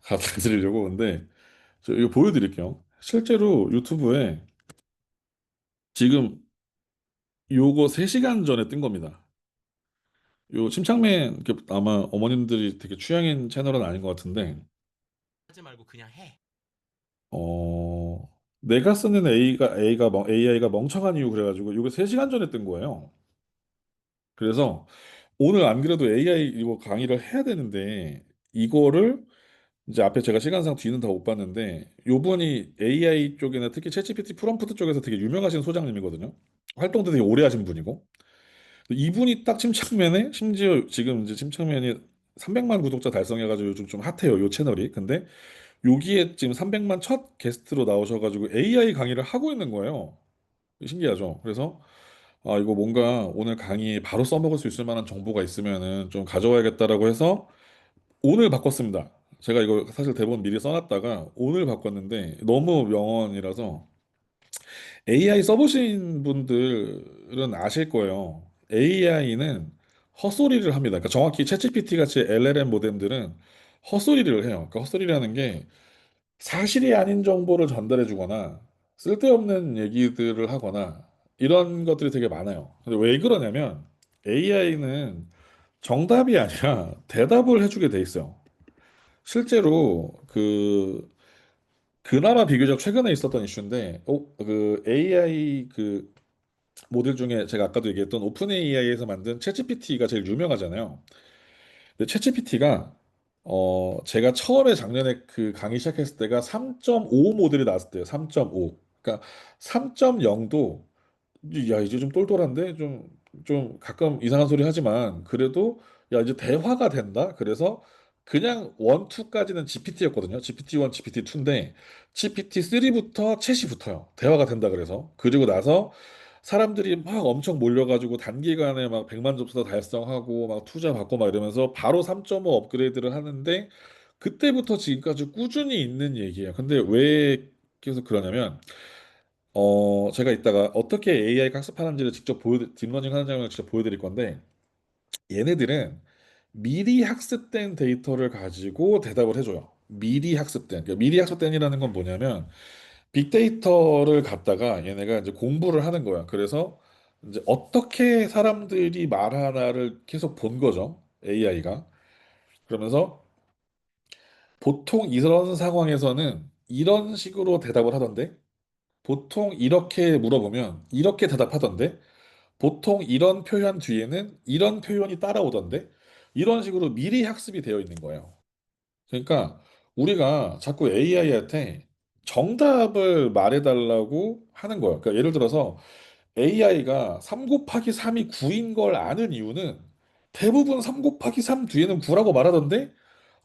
갖다 드리려고. 근데 저 이거 보여드릴게요. 실제로 유튜브에 지금 요거 3시간 전에 뜬 겁니다. 요 침착맨 아마 어머님들이 되게 취향인 채널은 아닌 것 같은데
하지 말고 그냥 해.
내가 쓰는 AI가 멍청한 이유 그래가지고 요거 3시간 전에 뜬 거예요. 그래서 오늘 안 그래도 AI 이거 강의를 해야 되는데 이거를 이제 앞에 제가 시간상 뒤는 다 못 봤는데 요분이 AI 쪽이나 특히 챗GPT 프롬프트 쪽에서 되게 유명하신 소장님이거든요. 활동도 되게 오래 하신 분이고 이분이 딱 침착맨에 심지어 지금 이제 침착맨이 300만 구독자 달성해가지고 요즘 좀 핫해요 요 채널이. 근데 여기에 지금 300만 첫 게스트로 나오셔가지고 AI 강의를 하고 있는 거예요. 신기하죠. 그래서 이거 뭔가 오늘 강의 바로 써먹을 수 있을 만한 정보가 있으면은 좀 가져와야겠다라고 해서 오늘 바꿨습니다. 제가 이거 사실 대본 미리 써놨다가 오늘 바꿨는데 너무 명언이라서 AI 써보신 분들은 아실 거예요. AI는 헛소리를 합니다. 그러니까 정확히 챗GPT 같이 LLM 모뎀들은 헛소리를 해요. 그러니까 헛소리라는 게 사실이 아닌 정보를 전달해 주거나 쓸데없는 얘기들을 하거나 이런 것들이 되게 많아요. 근데 왜 그러냐면 AI는 정답이 아니라 대답을 해주게 돼 있어요. 실제로 그나마 비교적 최근에 있었던 이슈인데, AI 모델 중에 제가 아까도 얘기했던 오픈 AI에서 만든 챗GPT가 제일 유명하잖아요. 근데 챗GPT가 제가 처음에 작년에 그 강의 시작했을 때가 3.5 모델이 나왔을 때요. 3.5. 그러니까 3.0도 야, 이제 좀 똘똘한데 좀 가끔 이상한 소리 하지만 그래도 야, 이제 대화가 된다. 그래서 그냥 1, 2까지는 GPT였거든요. GPT-1, GPT-2인데 GPT-3부터 챗이 붙어요. 대화가 된다 그래서. 그리고 나서 사람들이 막 엄청 몰려가지고 단기간에 막 100만 접수 달성하고 막 투자 받고 막 이러면서 바로 3.5 업그레이드를 하는데 그때부터 지금까지 꾸준히 있는 얘기예요. 근데 왜 계속 그러냐면 제가 이따가 어떻게 AI가 학습하는지를 직접 딥러닝 하는 장면을 직접 보여드릴 건데, 얘네들은 미리 학습된 데이터를 가지고 대답을 해줘요. 미리 학습된. 그러니까 미리 학습된이라는 건 뭐냐면, 빅데이터를 갖다가 얘네가 이제 공부를 하는 거야. 그래서 이제 어떻게 사람들이 말하나를 계속 본 거죠. AI가. 그러면서 보통 이런 상황에서는 이런 식으로 대답을 하던데, 보통 이렇게 물어보면 이렇게 대답하던데, 보통 이런 표현 뒤에는 이런 표현이 따라오던데 이런 식으로 미리 학습이 되어 있는 거예요. 그러니까 우리가 자꾸 AI한테 정답을 말해달라고 하는 거예요. 그러니까 예를 들어서 AI가 3 곱하기 3이 9인 걸 아는 이유는 대부분 3 곱하기 3 뒤에는 9라고 말하던데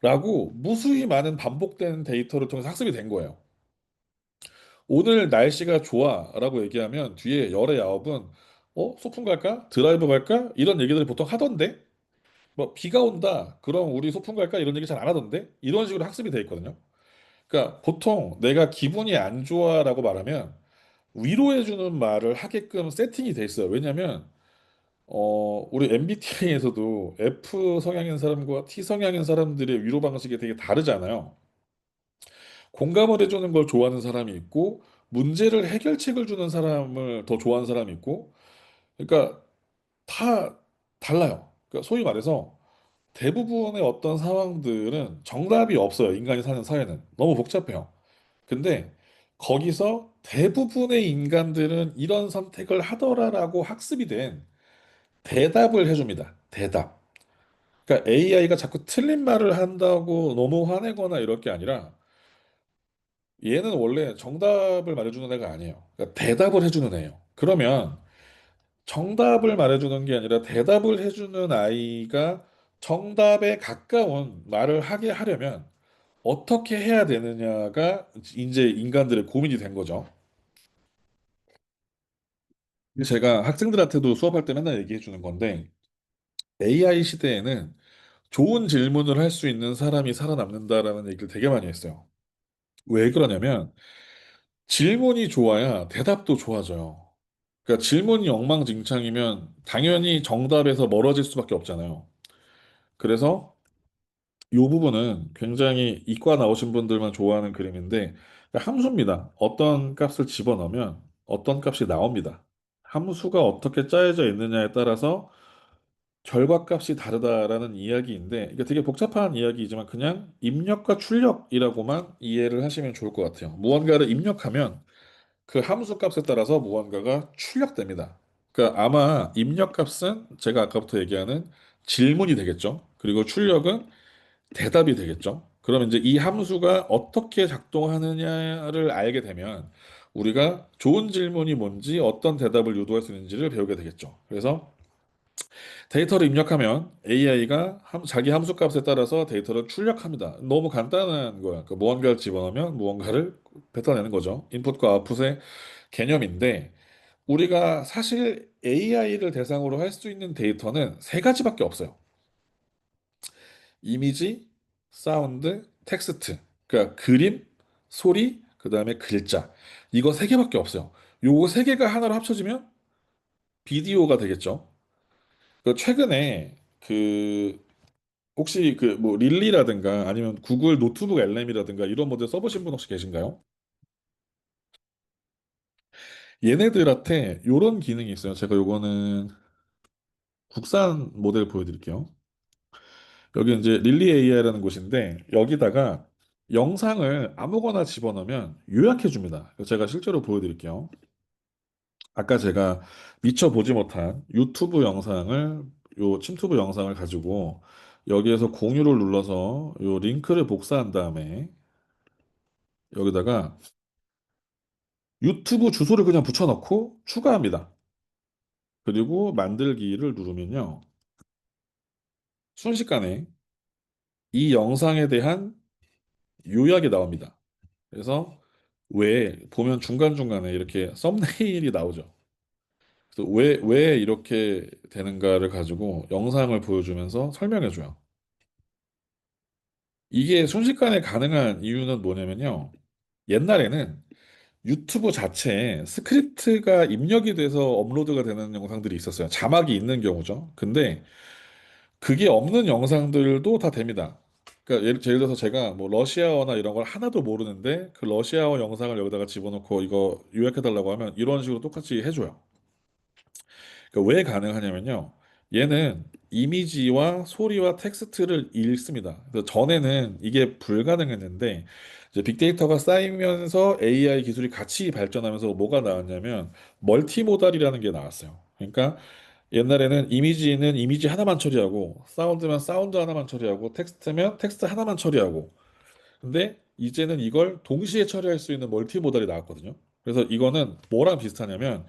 라고 무수히 많은 반복된 데이터를 통해서 학습이 된 거예요. 오늘 날씨가 좋아라고 얘기하면 뒤에 열의 아홉은 소풍 갈까? 드라이브 갈까? 이런 얘기들을 보통 하던데 뭐 비가 온다. 그럼 우리 소풍 갈까? 이런 얘기 잘 안 하던데 이런 식으로 학습이 돼 있거든요. 그러니까 보통 내가 기분이 안 좋아라고 말하면 위로해주는 말을 하게끔 세팅이 돼 있어요. 왜냐면 우리 MBTI에서도 F 성향인 사람과 T 성향인 사람들의 위로 방식이 되게 다르잖아요. 공감을 해주는 걸 좋아하는 사람이 있고 문제를 해결책을 주는 사람을 더 좋아하는 사람이 있고 그러니까 다 달라요. 그러니까 소위 말해서 대부분의 어떤 상황들은 정답이 없어요. 인간이 사는 사회는 너무 복잡해요. 근데 거기서 대부분의 인간들은 이런 선택을 하더라라고 학습이 된 대답을 해줍니다. 대답. 그러니까 AI가 자꾸 틀린 말을 한다고 너무 화내거나 이럴 게 아니라 얘는 원래 정답을 말해주는 애가 아니에요. 그러니까 대답을 해주는 애예요. 그러면 정답을 말해주는 게 아니라 대답을 해주는 아이가 정답에 가까운 말을 하게 하려면 어떻게 해야 되느냐가 이제 인간들의 고민이 된 거죠. 제가 학생들한테도 수업할 때 맨날 얘기해 주는 건데 AI 시대에는 좋은 질문을 할 수 있는 사람이 살아남는다라는 얘기를 되게 많이 했어요. 왜 그러냐면 질문이 좋아야 대답도 좋아져요. 그러니까 질문이 엉망진창이면 당연히 정답에서 멀어질 수밖에 없잖아요. 그래서 이 부분은 굉장히 이과 나오신 분들만 좋아하는 그림인데 함수입니다. 어떤 값을 집어넣으면 어떤 값이 나옵니다. 함수가 어떻게 짜여져 있느냐에 따라서 결과값이 다르다라는 이야기인데 이게 되게 복잡한 이야기이지만 그냥 입력과 출력이라고만 이해를 하시면 좋을 것 같아요. 무언가를 입력하면 그 함수 값에 따라서 무언가가 출력됩니다. 그러니까 아마 입력 값은 제가 아까부터 얘기하는 질문이 되겠죠. 그리고 출력은 대답이 되겠죠. 그러면 이제 이 함수가 어떻게 작동하느냐를 알게 되면 우리가 좋은 질문이 뭔지 어떤 대답을 유도할 수 있는지를 배우게 되겠죠. 그래서 데이터를 입력하면 AI가 자기 함수 값에 따라서 데이터를 출력합니다. 너무 간단한 거야. 그 무언가를 집어넣으면 무언가를 뱉어내는 거죠. 인풋과 아웃풋의 개념인데 우리가 사실 AI를 대상으로 할 수 있는 데이터는 세 가지밖에 없어요. 이미지, 사운드, 텍스트. 그러니까 그림, 소리, 그다음에 글자. 이거 세 개밖에 없어요. 요거 세 개가 하나로 합쳐지면 비디오가 되겠죠. 최근에 혹시 뭐 릴리라든가 아니면 구글 노트북 LM이라든가 이런 모델 써보신 분 혹시 계신가요? 얘네들한테 이런 기능이 있어요. 제가 요거는 국산 모델 보여드릴게요. 여기 이제 릴리 AI라는 곳인데 여기다가 영상을 아무거나 집어넣으면 요약해 줍니다. 제가 실제로 보여드릴게요. 아까 제가 미처 보지 못한 유튜브 영상을 요 침투브 영상을 가지고 여기에서 공유를 눌러서 요 링크를 복사한 다음에 여기다가 유튜브 주소를 그냥 붙여넣고 추가합니다. 그리고 만들기를 누르면요. 순식간에 이 영상에 대한 요약이 나옵니다. 그래서 왜 보면 중간중간에 이렇게 썸네일이 나오죠. 그래서 왜 이렇게 되는가를 가지고 영상을 보여주면서 설명해줘요. 이게 순식간에 가능한 이유는 뭐냐면요. 옛날에는 유튜브 자체에 스크립트가 입력이 돼서 업로드가 되는 영상들이 있었어요. 자막이 있는 경우죠. 근데 그게 없는 영상들도 다 됩니다. 그러니까 예를 들어서 제가 뭐 러시아어나 이런 걸 하나도 모르는데 그 러시아어 영상을 여기다가 집어넣고 이거 요약해달라고 하면 이런 식으로 똑같이 해줘요. 그러니까 왜 가능하냐면요. 얘는 이미지와 소리와 텍스트를 읽습니다. 그래서 전에는 이게 불가능했는데 이제 빅데이터가 쌓이면서 AI 기술이 같이 발전하면서 뭐가 나왔냐면 멀티모달이라는 게 나왔어요. 그러니까 옛날에는 이미지는 이미지 하나만 처리하고 사운드면 사운드 하나만 처리하고 텍스트면 텍스트 하나만 처리하고 근데 이제는 이걸 동시에 처리할 수 있는 멀티모달이 나왔거든요. 그래서 이거는 뭐랑 비슷하냐면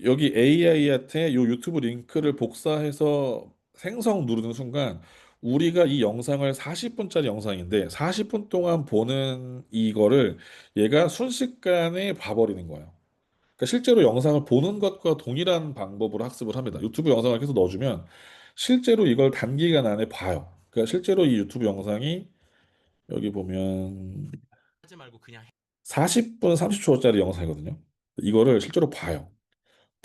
여기 AI한테 요 유튜브 링크를 복사해서 생성 누르는 순간 우리가 이 영상을 40분짜리 영상인데 40분 동안 보는 이거를 얘가 순식간에 봐버리는 거예요. 그러니까 실제로 영상을 보는 것과 동일한 방법으로 학습을 합니다. 유튜브 영상을 계속 넣어주면 실제로 이걸 단기간 안에 봐요. 그러니까 실제로 이 유튜브 영상이 여기 보면
하지 말고 그냥 해.
40분 30초짜리 영상이거든요. 이거를 실제로 봐요.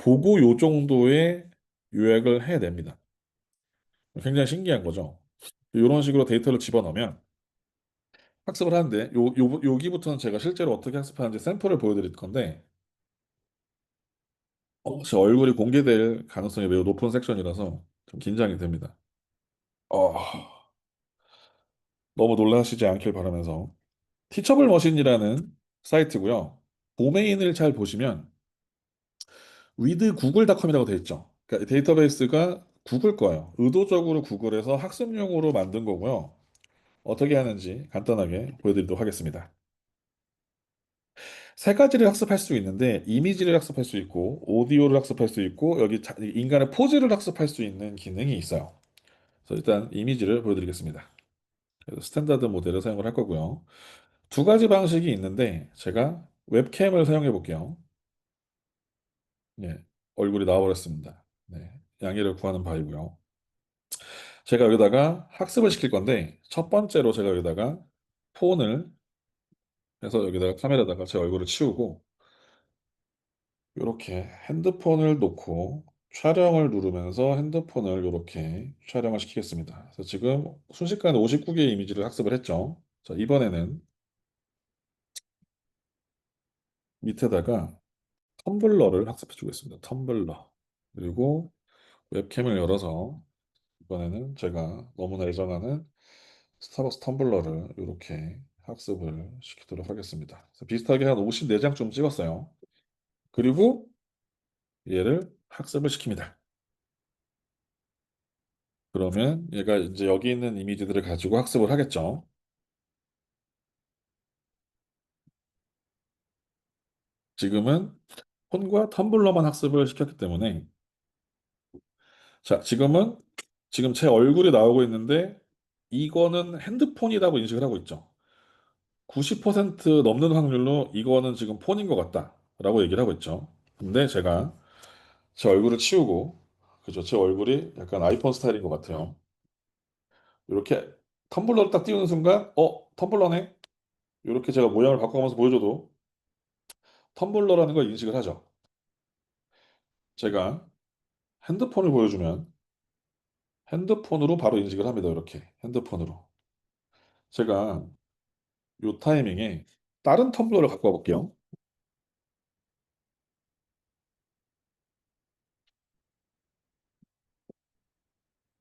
보고 요 정도의 요약을 해냅니다. 굉장히 신기한 거죠. 이런 식으로 데이터를 집어넣으면 학습을 하는데 여기부터는 제가 실제로 어떻게 학습하는지 샘플을 보여드릴 건데 제 얼굴이 공개될 가능성이 매우 높은 섹션이라서 좀 긴장이 됩니다. 어, 너무 놀라시지 않길 바라면서 티처블 머신이라는 사이트고요. 도메인을 잘 보시면 with 구글닷컴이라고 되어 있죠. 그러니까 데이터베이스가 구글 거예요. 의도적으로 구글에서 학습용으로 만든 거고요. 어떻게 하는지 간단하게 보여드리도록 하겠습니다. 세 가지를 학습할 수 있는데 이미지를 학습할 수 있고 오디오를 학습할 수 있고 여기 인간의 포즈를 학습할 수 있는 기능이 있어요. 그래서 일단 이미지를 보여드리겠습니다. 그래서 스탠다드 모델을 사용을 할 거고요. 두 가지 방식이 있는데 제가 웹캠을 사용해 볼게요. 네, 얼굴이 나와버렸습니다. 네, 양해를 구하는 바이고요. 제가 여기다가 학습을 시킬 건데 첫 번째로 제가 여기다가 폰을 해서 여기다가 카메라다가 제 얼굴을 치우고 이렇게 핸드폰을 놓고 촬영을 누르면서 핸드폰을 이렇게 촬영을 시키겠습니다. 그래서 지금 순식간에 59개의 이미지를 학습을 했죠. 자, 이번에는 밑에다가 텀블러를 학습해 주겠습니다. 텀블러. 그리고 웹캠을 열어서 이번에는 제가 너무나 애정하는 스타벅스 텀블러를 이렇게 학습을 시키도록 하겠습니다. 그래서 비슷하게 한 54장 좀 찍었어요. 그리고 얘를 학습을 시킵니다. 그러면 얘가 이제 여기 있는 이미지들을 가지고 학습을 하겠죠. 지금은 폰과 텀블러만 학습을 시켰기 때문에 자, 지금 제 얼굴이 나오고 있는데 이거는 핸드폰이라고 인식을 하고 있죠. 90% 넘는 확률로 이거는 지금 폰인 것 같다라고 얘기를 하고 있죠. 근데 제가 제 얼굴을 치우고 그죠? 제 얼굴이 약간 아이폰 스타일인 것 같아요. 이렇게 텀블러를 딱 띄우는 순간 텀블러네? 이렇게 제가 모양을 바꿔가면서 보여줘도 텀블러라는 걸 인식을 하죠. 제가 핸드폰을 보여주면 핸드폰으로 바로 인식을 합니다. 이렇게 핸드폰으로. 제가 이 타이밍에 다른 텀블러를 갖고 와볼게요.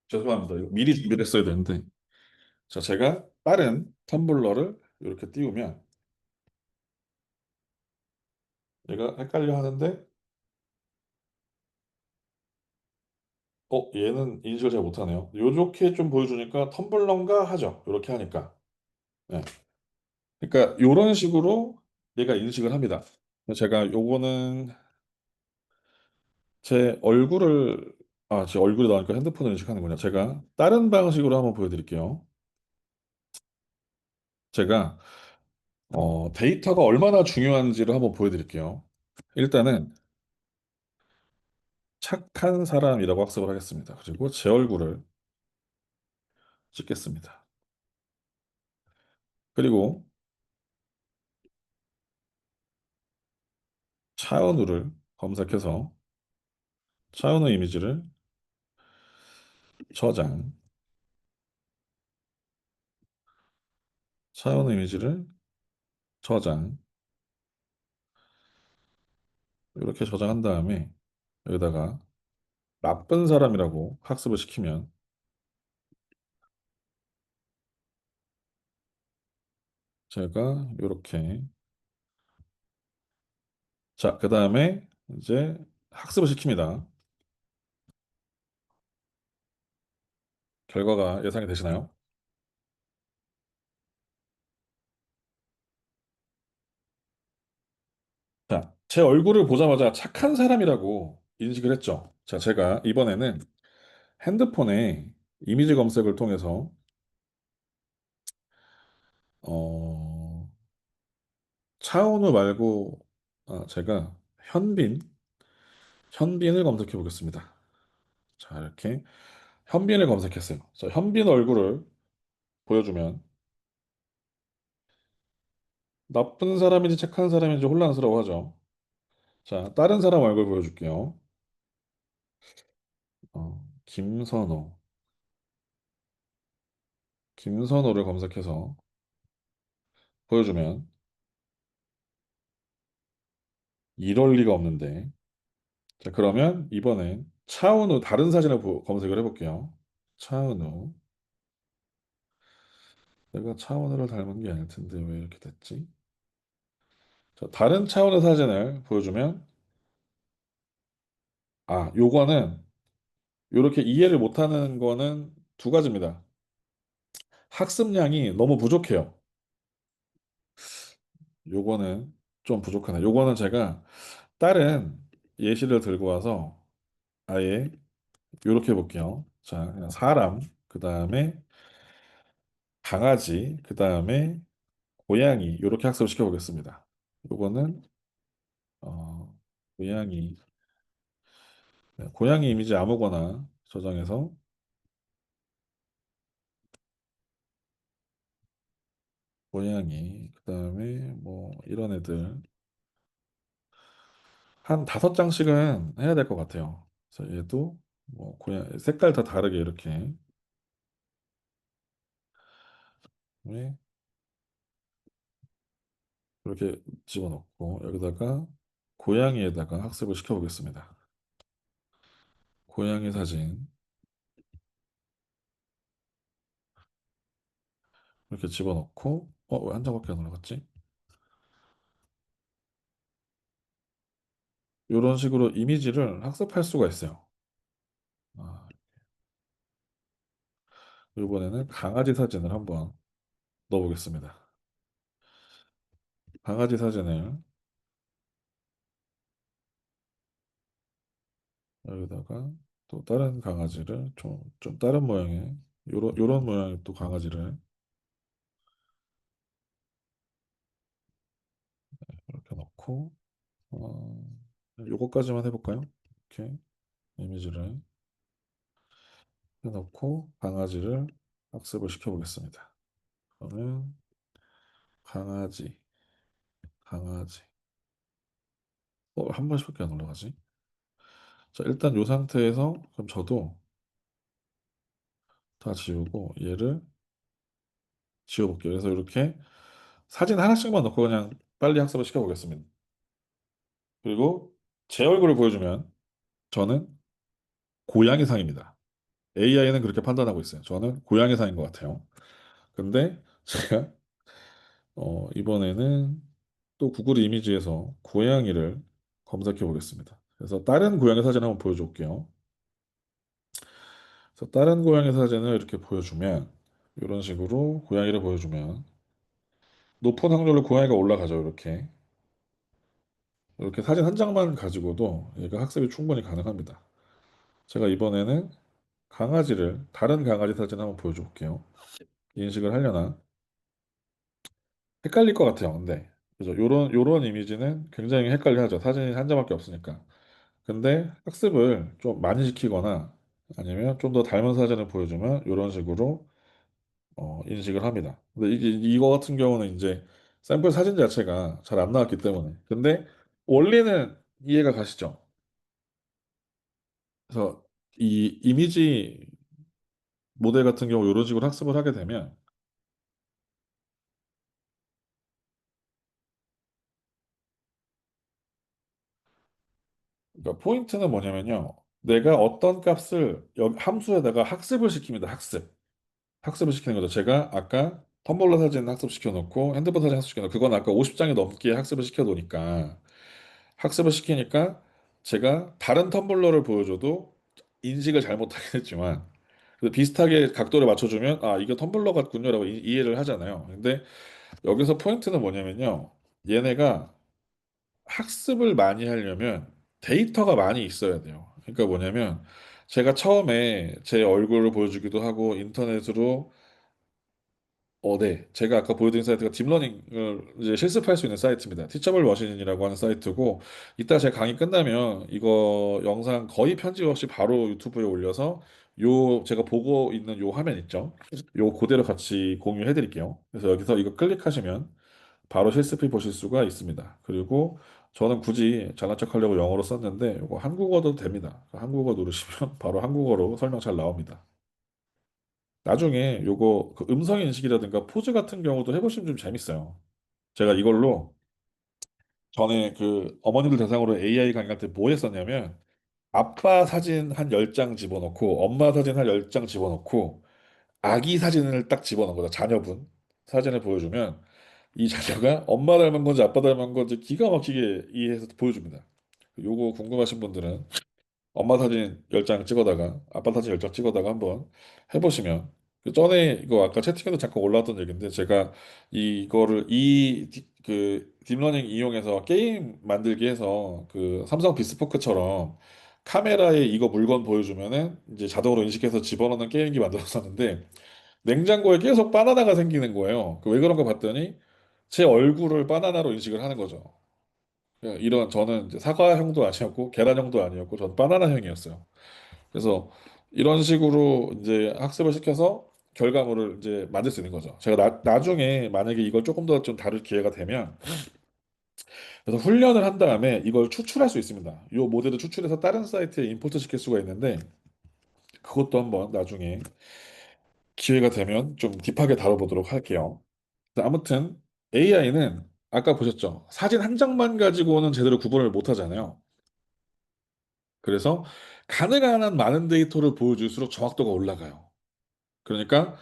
죄송합니다. 이거 미리 준비를 했어야 되는데. 자, 제가 다른 텀블러를 이렇게 띄우면 얘가 헷갈려 하는데 얘는 인식을 잘 못하네요. 요렇게 좀 보여주니까 텀블러인가 하죠. 요렇게 하니까. 네. 그러니까 요런 식으로 얘가 인식을 합니다. 제가 요거는 제 얼굴을, 제 얼굴이 나오니까 핸드폰을 인식하는군요. 제가 다른 방식으로 한번 보여드릴게요. 제가 데이터가 얼마나 중요한지를 한번 보여드릴게요. 일단은 착한 사람이라고 학습을 하겠습니다. 그리고 제 얼굴을 찍겠습니다. 그리고 차은우를 검색해서 차은우 이미지를 저장, 차은우 이미지를 저장, 이렇게 저장한 다음에 여기다가 나쁜 사람이라고 학습을 시키면 제가 이렇게, 자, 그 다음에 이제 학습을 시킵니다. 결과가 예상이 되시나요? 자, 제 얼굴을 보자마자 착한 사람이라고 인식을 했죠. 자, 제가 이번에는 핸드폰에 이미지 검색을 통해서 어, 차은우 말고 제가 현빈, 현빈을 검색해 보겠습니다. 자, 이렇게 현빈을 검색했어요. 자, 현빈 얼굴을 보여주면 나쁜 사람인지 착한 사람인지 혼란스러워하죠. 자, 다른 사람 얼굴 보여줄게요. 김선호, 김선호를 검색해서 보여주면 이럴 리가 없는데. 자, 그러면 이번엔 차은우 다른 사진을 검색을 해볼게요. 차은우. 내가 차은우를 닮은 게 아닐 텐데 왜 이렇게 됐지? 자, 다른 차은우 사진을 보여주면 요거는 이렇게 이해를 못하는 거는 두 가지입니다. 학습량이 너무 부족해요. 요거는 좀 부족하네. 요거는 제가 다른 예시를 들고 와서 아예 이렇게 해볼게요. 자, 그냥 사람, 그 다음에 강아지, 그 다음에 고양이 이렇게 학습을 시켜보겠습니다. 요거는 어, 고양이, 네, 고양이 이미지 아무거나 저장해서 고양이, 그 다음에 뭐 이런 애들 한 5장씩은 해야 될 것 같아요. 그래서 얘도 뭐 고양 색깔 다 다르게 이렇게 네, 이렇게 집어넣고 여기다가 고양이에다가 학습을 시켜보겠습니다. 고양이 사진 이렇게 집어넣고 왜 한 장밖에 안 올라갔지? 이런 식으로 이미지를 학습할 수가 있어요. 아, 이번에는 강아지 사진을 한번 넣어보겠습니다. 강아지 사진을 여기다가 또 다른 강아지를 좀 다른 모양의 요런 모양의 또 강아지를 이렇게 넣고 요거까지만 해볼까요? 이렇게 이미지를 해놓고 강아지를 학습을 시켜보겠습니다. 그러면 강아지, 강아지. 한 번씩밖에 안 올라가지? 자, 일단 이 상태에서 그럼 저도 다 지우고 얘를 지워볼게요. 그래서 이렇게 사진 하나씩만 넣고 그냥 빨리 학습을 시켜보겠습니다. 그리고 제 얼굴을 보여주면 저는 고양이상입니다. AI는 그렇게 판단하고 있어요. 저는 고양이상인 것 같아요. 근데 제가 이번에는 또 구글 이미지에서 고양이를 검색해 보겠습니다. 그래서 다른 고양이 사진 한번 보여줄게요. 그래서 다른 고양이 사진을 이렇게 보여주면 이런 식으로 고양이를 보여주면 높은 확률로 고양이가 올라가죠. 이렇게 사진 한 장만 가지고도 얘가 학습이 충분히 가능합니다. 제가 이번에는 강아지를 다른 강아지 사진 한번 보여줘 볼게요. 인식을 하려나? 헷갈릴 것 같아요. 근데 그죠? 요런 이미지는 굉장히 헷갈려 하죠. 사진이 한 장밖에 없으니까. 근데 학습을 좀 많이 시키거나 아니면 좀 더 닮은 사진을 보여주면 이런 식으로 인식을 합니다. 근데 이거 같은 경우는 이제 샘플 사진 자체가 잘 안 나왔기 때문에. 근데 원리는 이해가 가시죠? 그래서 이 이미지 모델 같은 경우 이런 식으로 학습을 하게 되면 그러니까 포인트는 뭐냐면요. 내가 어떤 값을 함수에다가 학습을 시킵니다. 학습을 시키는 거죠. 제가 아까 텀블러 사진 학습시켜 놓고 핸드폰 사진 학습시켜 놓고 그건 아까 50장이 넘게 학습을 시켜 놓으니까 학습을 시키니까 제가 다른 텀블러를 보여줘도 인식을 잘못하겠지만 비슷하게 각도를 맞춰주면 아 이게 텀블러 같군요라고 이해를 하잖아요. 근데 여기서 포인트는 뭐냐면요. 얘네가 학습을 많이 하려면 데이터가 많이 있어야 돼요. 그러니까 뭐냐면 제가 처음에 제 얼굴을 보여주기도 하고 인터넷으로 네. 제가 아까 보여드린 사이트가 딥러닝을 이제 실습할 수 있는 사이트입니다. 티처블 머신이라고 하는 사이트고, 이따 제 강의 끝나면 이거 영상 거의 편집 없이 바로 유튜브에 올려서 제가 보고 있는 요 화면 있죠? 요 그대로 같이 공유해 드릴게요. 그래서 여기서 이거 클릭하시면 바로 실습해 보실 수가 있습니다. 그리고 저는 굳이 잘난 척 하려고 영어로 썼는데 이거 한국어도 됩니다. 한국어 누르시면 바로 한국어로 설명 잘 나옵니다. 나중에 요거 그 음성 인식이라든가 포즈 같은 경우도 해보시면 좀 재밌어요. 제가 이걸로 전에 그 어머님들 대상으로 AI 강의할 때 뭐 했었냐면 아빠 사진 한 10장 집어넣고 엄마 사진 한 10장 집어넣고 아기 사진을 딱 집어넣은 거죠. 자녀분 사진을 보여주면 이 자녀가 엄마 닮은 건지 아빠 닮은 건지 기가 막히게 이해해서 보여줍니다. 요거 궁금하신 분들은 엄마 사진 10장 찍어다가 아빠 사진 10장 찍어다가 한번 해보시면 그 전에 이거 아까 채팅에도 잠깐 올라왔던 얘기인데 제가 이거를 그 딥러닝 이용해서 게임 만들기 해서 그 삼성 비스포크처럼 카메라에 이거 물건 보여주면은 이제 자동으로 인식해서 집어넣는 게임기 만들었었는데 냉장고에 계속 바나나가 생기는 거예요. 그 왜 그런가 봤더니 제 얼굴을 바나나로 인식을 하는 거죠. 이런 저는 이제 사과형도 아니었고 계란형도 아니었고 전 바나나형이었어요. 그래서 이런 식으로 이제 학습을 시켜서 결과물을 이제 만들 수 있는 거죠. 제가 나중에 만약에 이걸 조금 더 좀 다룰 기회가 되면 그래서 훈련을 한 다음에 이걸 추출할 수 있습니다. 이 모델을 추출해서 다른 사이트에 임포트 시킬 수가 있는데 그것도 한번 나중에 기회가 되면 좀 딥하게 다뤄보도록 할게요. 아무튼 AI는 아까 보셨죠? 사진 한 장만 가지고는 제대로 구분을 못 하잖아요. 그래서 가능한 한 많은 데이터를 보여줄수록 정확도가 올라가요. 그러니까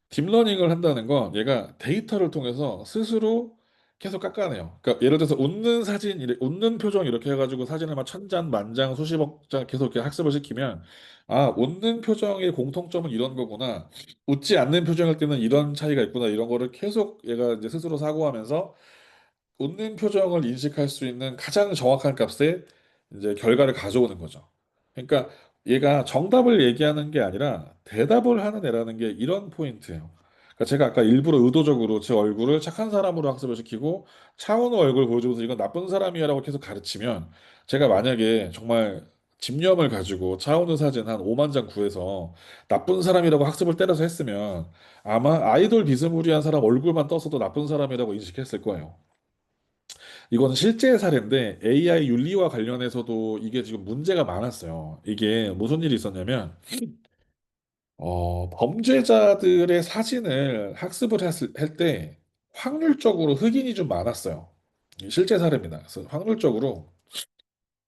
딥러닝을 한다는 건 얘가 데이터를 통해서 스스로 계속 깎아내요. 그러니까 예를 들어서 웃는 사진, 웃는 표정 이렇게 해가지고 사진을 막 천 장, 만 장, 수십억 장 계속 이렇게 학습을 시키면 아, 웃는 표정의 공통점은 이런 거구나. 웃지 않는 표정일 때는 이런 차이가 있구나. 이런 거를 계속 얘가 이제 스스로 사고하면서 웃는 표정을 인식할 수 있는 가장 정확한 값의 이제 결과를 가져오는 거죠. 그러니까 얘가 정답을 얘기하는 게 아니라 대답을 하는 애라는 게 이런 포인트예요. 그러니까 제가 아까 일부러 의도적으로 제 얼굴을 착한 사람으로 학습을 시키고 차은우 얼굴 보여주면서 이건 나쁜 사람이야라고 계속 가르치면 제가 만약에 정말 집념을 가지고 차은우 사진 한 5만 장 구해서 나쁜 사람이라고 학습을 때려서 했으면 아마 아이돌 비스무리한 사람 얼굴만 떴어도 나쁜 사람이라고 인식했을 거예요. 이건 실제 사례인데 AI 윤리와 관련해서도 이게 지금 문제가 많았어요. 이게 무슨 일이 있었냐면 범죄자들의 사진을 학습을 할 때 확률적으로 흑인이 좀 많았어요. 이게 실제 사례입니다. 그래서 확률적으로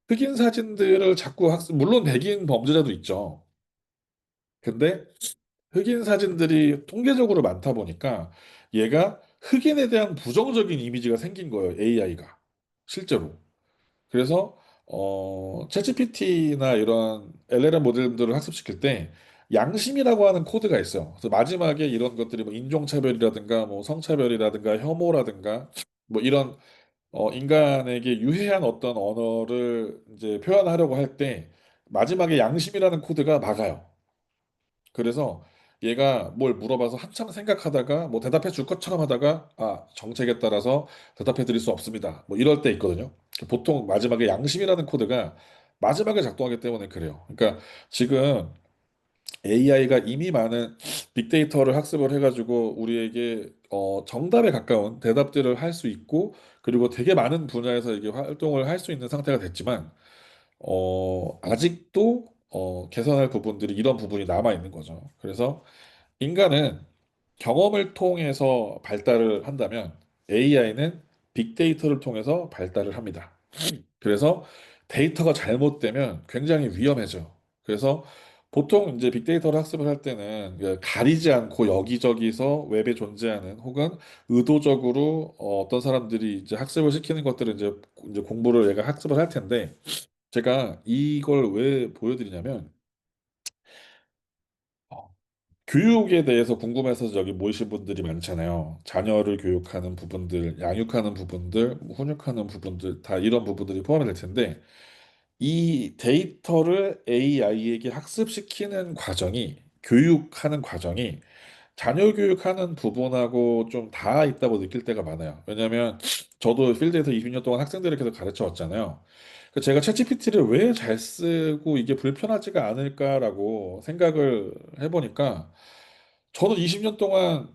흑인 사진들을 자꾸 물론 백인 범죄자도 있죠. 근데 흑인 사진들이 통계적으로 많다 보니까 얘가 흑인에 대한 부정적인 이미지가 생긴 거예요. AI가. 실제로. 그래서 챗GPT나 이런 LLM 모델들을 학습시킬 때 양심이라고 하는 코드가 있어요. 그래서 마지막에 이런 것들이 뭐 인종차별이라든가 뭐 성차별이라든가 혐오라든가 뭐 이런 인간에게 유해한 어떤 언어를 이제 표현하려고 할 때 마지막에 양심이라는 코드가 막아요. 그래서 얘가 뭘 물어봐서 한참 생각하다가 뭐 대답해 줄 것처럼 하다가 아, 정책에 따라서 대답해 드릴 수 없습니다. 뭐 이럴 때 있거든요. 보통 마지막에 양심이라는 코드가 마지막에 작동하기 때문에 그래요. 그러니까 지금 AI가 이미 많은 빅데이터를 학습을 해가지고 우리에게 정답에 가까운 대답들을 할 수 있고 그리고 되게 많은 분야에서 이게 활동을 할 수 있는 상태가 됐지만 아직도 개선할 부분들이 이런 부분이 남아 있는 거죠. 그래서 인간은 경험을 통해서 발달을 한다면 AI는 빅데이터를 통해서 발달을 합니다. 그래서 데이터가 잘못되면 굉장히 위험해져요. 그래서 보통 이제 빅데이터를 학습을 할 때는 그 가리지 않고 여기저기서 웹에 존재하는 혹은 의도적으로 어떤 사람들이 이제 학습을 시키는 것들을 이제 공부를 얘가 학습을 할 텐데 제가 이걸 왜 보여드리냐면 어, 교육에 대해서 궁금해서 여기 모이신 분들이 많잖아요. 자녀를 교육하는 부분들, 양육하는 부분들, 뭐 훈육하는 부분들 다 이런 부분들이 포함이 될 텐데 이 데이터를 AI에게 학습시키는 과정이 교육하는 과정이 자녀 교육하는 부분하고 좀 다 있다고 느낄 때가 많아요. 왜냐하면 저도 필드에서 20년 동안 학생들을 계속 가르쳐 왔잖아요. 제가 챗GPT를 왜 잘 쓰고 이게 불편하지가 않을까라고 생각을 해보니까 저는 20년 동안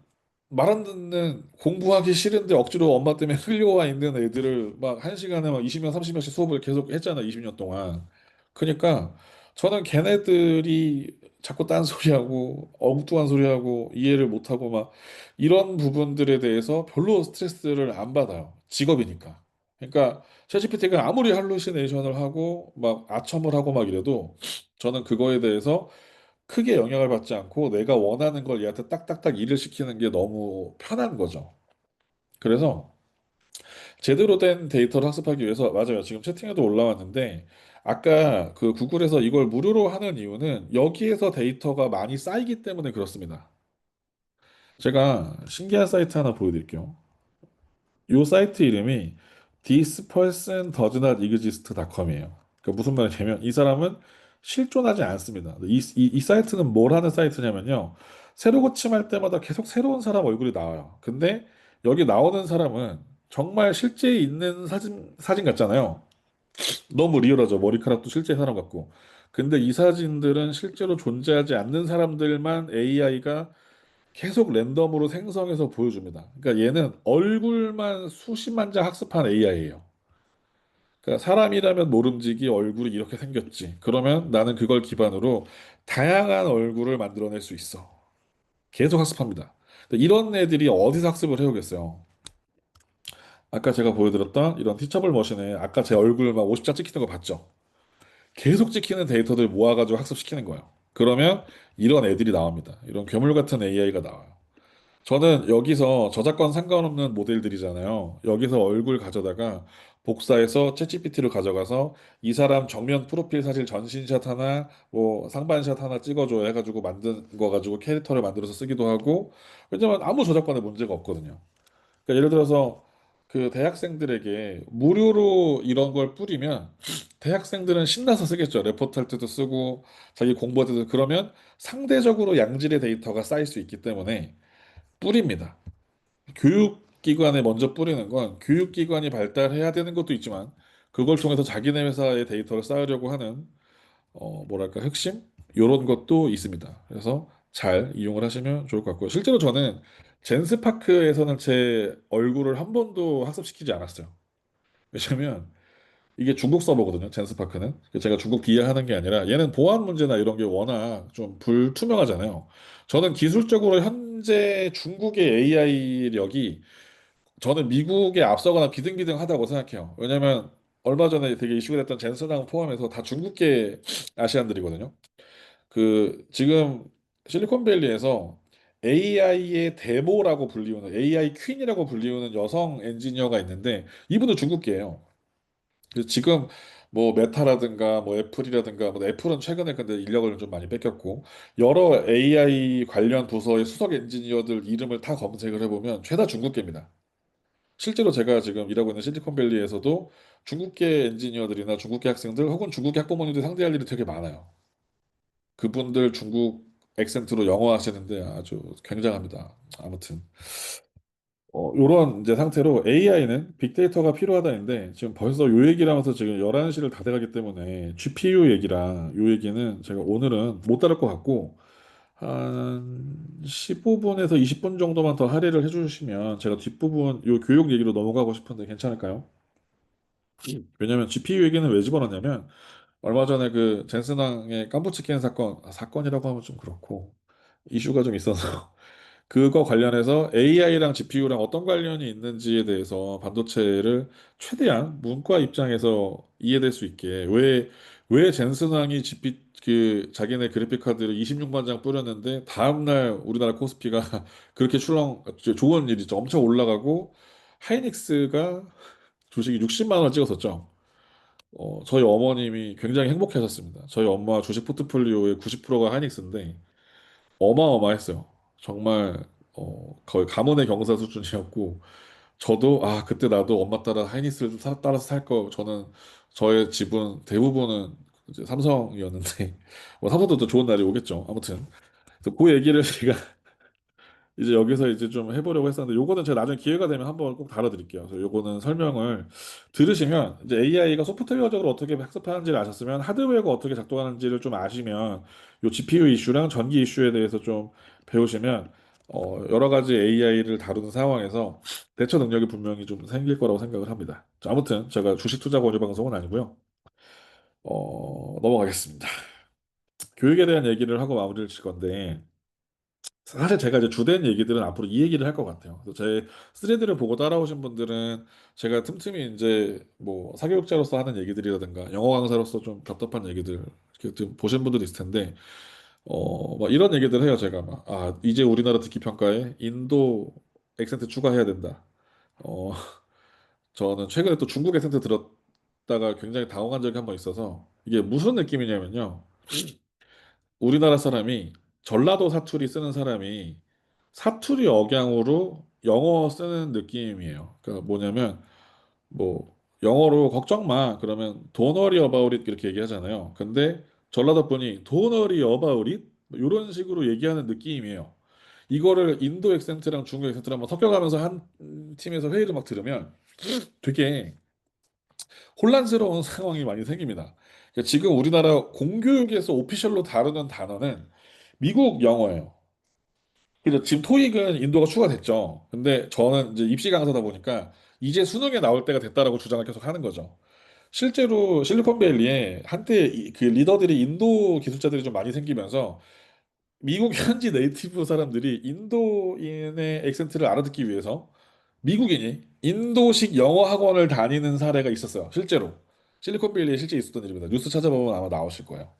말 안 듣는 공부하기 싫은데 억지로 엄마 때문에 끌려와 있는 애들을 막 1시간에 막 20명, 30명씩 수업을 계속 했잖아, 20년 동안. 그러니까 저는 걔네들이 자꾸 딴소리하고 엉뚱한 소리하고 이해를 못하고 막 이런 부분들에 대해서 별로 스트레스를 안 받아요. 직업이니까. 그러니까 챗GPT가 아무리 할루시네이션을 하고 막 아첨을 하고 막 이래도 저는 그거에 대해서 크게 영향을 받지 않고 내가 원하는 걸 얘한테 딱딱딱 일을 시키는 게 너무 편한 거죠. 그래서 제대로 된 데이터를 학습하기 위해서 맞아요. 지금 채팅에도 올라왔는데 아까 그 구글에서 이걸 무료로 하는 이유는 여기에서 데이터가 많이 쌓이기 때문에 그렇습니다. 제가 신기한 사이트 하나 보여드릴게요. 이 사이트 이름이 This person does not exist.com이에요. 그러니까 무슨 말이냐면 이 사람은 실존하지 않습니다. 이 사이트는 뭘 하는 사이트냐면요. 새로 고침할 때마다 계속 새로운 사람 얼굴이 나와요. 근데 여기 나오는 사람은 정말 실제 있는 사진 같잖아요. 너무 리얼하죠. 머리카락도 실제 사람 같고. 근데 이 사진들은 실제로 존재하지 않는 사람들만 AI가 계속 랜덤으로 생성해서 보여줍니다. 그러니까 얘는 얼굴만 수십만 장 학습한 AI예요. 그러니까 사람이라면 모름지기 얼굴이 이렇게 생겼지. 그러면 나는 그걸 기반으로 다양한 얼굴을 만들어낼 수 있어. 계속 학습합니다. 근데 이런 애들이 어디서 학습을 해오겠어요? 아까 제가 보여드렸던 이런 티처블 머신에 아까 제 얼굴 막 50장 찍히는 거 봤죠? 계속 찍히는 데이터들 모아가지고 학습시키는 거예요. 그러면 이런 애들이 나옵니다. 이런 괴물 같은 AI가 나와요. 저는 여기서 저작권 상관없는 모델들이잖아요. 여기서 얼굴 가져다가 복사해서 챗GPT로 가져가서 이 사람 정면 프로필 사진 전신샷 하나, 뭐 상반샷 하나 찍어줘 해가지고 만든 거 가지고 캐릭터를 만들어서 쓰기도 하고, 왜냐면 아무 저작권에 문제가 없거든요. 그러니까 예를 들어서 그 대학생들에게 무료로 이런 걸 뿌리면 대학생들은 신나서 쓰겠죠. 레포트 할 때도 쓰고 자기 공부할 때도 그러면 상대적으로 양질의 데이터가 쌓일 수 있기 때문에 뿌립니다. 교육기관에 먼저 뿌리는 건 교육기관이 발달해야 되는 것도 있지만 그걸 통해서 자기네 회사의 데이터를 쌓으려고 하는 뭐랄까 핵심 이런 것도 있습니다. 그래서 잘 이용을 하시면 좋을 것 같고요. 실제로 저는 젠스파크에서는 제 얼굴을 한 번도 학습시키지 않았어요. 왜냐면 이게 중국 서버거든요. 젠스파크는 제가 중국 비하하는 게 아니라 얘는 보안 문제나 이런 게 워낙 좀 불투명하잖아요. 저는 기술적으로 현재 중국의 AI력이 저는 미국에 앞서거나 비등비등하다고 생각해요. 왜냐면 얼마 전에 되게 이슈가 됐던 젠슨하고 포함해서 다 중국계 아시안들이거든요. 그 지금 실리콘밸리에서 AI의 데모라고 불리우는 AI 퀸이라고 불리우는 여성 엔지니어가 있는데 이분은 중국계예요. 그래서 지금 뭐 메타라든가 뭐 애플이라든가 뭐 애플은 최근에 근데 인력을 좀 많이 뺏겼고 여러 AI 관련 부서의 수석 엔지니어들 이름을 다 검색을 해보면 죄다 중국계입니다. 실제로 제가 지금 일하고 있는 실리콘밸리에서도 중국계 엔지니어들이나 중국계 학생들 혹은 중국계 학부모님들 상대할 일이 되게 많아요. 그분들 중국 액센트로 영어 하시는데 아주 굉장합니다. 아무튼 요런 이제 상태로 AI는 빅데이터가 필요하다는데 지금 벌써 요 얘기를 하면서 지금 11시를 다 돼가기 때문에 GPU 얘기랑 요 얘기는 제가 오늘은 못 다룰 것 같고 한 15분에서 20분 정도만 더 할애를 해주시면 제가 뒷부분 요 교육 얘기로 넘어가고 싶은데 괜찮을까요? 왜냐면 GPU 얘기는 왜 집어넣냐면 얼마 전에 그 젠슨왕의 깜부치킨 사건, 사건이라고 하면 좀 그렇고 이슈가 좀 있어서 그거 관련해서 AI랑 GPU랑 어떤 관련이 있는지에 대해서 반도체를 최대한 문과 입장에서 이해될 수 있게 왜 젠슨왕이 그 자기네 그래픽 카드를 26만 장 뿌렸는데 다음날 우리나라 코스피가 그렇게 좋은 일이죠. 엄청 올라가고 하이닉스가 주식이 60만 원 찍었었죠. 저희 어머님이 굉장히 행복해하셨습니다. 저희 엄마 주식 포트폴리오의 90%가 하이닉스인데 어마어마했어요. 정말 거의 가문의 경사 수준이었고 저도 아 그때 나도 엄마 따라 하이닉스를 따라서 살 거 저는 저의 지분 대부분은 이제 삼성이었는데 뭐 삼성도 또 좋은 날이 오겠죠. 아무튼 그래서 그 얘기를 제가 이제 여기서 이제 좀 해보려고 했었는데 요거는 제가 나중에 기회가 되면 한번 꼭 다뤄드릴게요. 그래서 요거는 설명을 들으시면 이제 AI가 소프트웨어적으로 어떻게 학습하는지를 아셨으면 하드웨어가 어떻게 작동하는지를 좀 아시면 요 GPU 이슈랑 전기 이슈에 대해서 좀 배우시면 여러 가지 AI를 다루는 상황에서 대처 능력이 분명히 좀 생길 거라고 생각을 합니다. 자, 아무튼 제가 주식 투자 권유 방송은 아니고요. 넘어가겠습니다. 교육에 대한 얘기를 하고 마무리를 칠 건데 사실 제가 이제 주된 얘기들은 앞으로 이 얘기를 할 것 같아요. 그래서 제 스레드를 보고 따라오신 분들은 제가 틈틈이 이제 뭐 사교육자로서 하는 얘기들이라든가 영어 강사로서 좀 답답한 얘기들 이렇게 좀 보신 분들도 있을 텐데 막 이런 얘기들 해요. 제가 막 이제 우리나라 듣기 평가에 인도 액센트 추가해야 된다. 어, 저는 최근에 또 중국 액센트 들었다가 굉장히 당황한 적이 한 번 있어서 이게 무슨 느낌이냐면요. 우리나라 사람이 전라도 사투리 쓰는 사람이 사투리 억양으로 영어 쓰는 느낌이에요. 그러니까 뭐냐면 뭐 영어로 걱정 마 그러면 Don't worry about it 이렇게 얘기하잖아요. 근데 전라도 분이 Don't worry about it 이런 식으로 얘기하는 느낌이에요. 이거를 인도 액센트랑 중국 액센트랑 막 섞여가면서 한 팀에서 회의를 막 들으면 되게 혼란스러운 상황이 많이 생깁니다. 그러니까 지금 우리나라 공교육에서 오피셜로 다루는 단어는 미국 영어예요. 그래서 지금 토익은 인도가 추가됐죠. 근데 저는 이제 입시 강사다 보니까 이제 수능에 나올 때가 됐다라고 주장을 계속 하는 거죠. 실제로 실리콘밸리에 한때 그 리더들이 인도 기술자들이 좀 많이 생기면서 미국 현지 네이티브 사람들이 인도인의 액센트를 알아듣기 위해서 미국인이 인도식 영어 학원을 다니는 사례가 있었어요. 실제로. 실리콘밸리에 실제 있었던 일입니다. 뉴스 찾아보면 아마 나오실 거예요.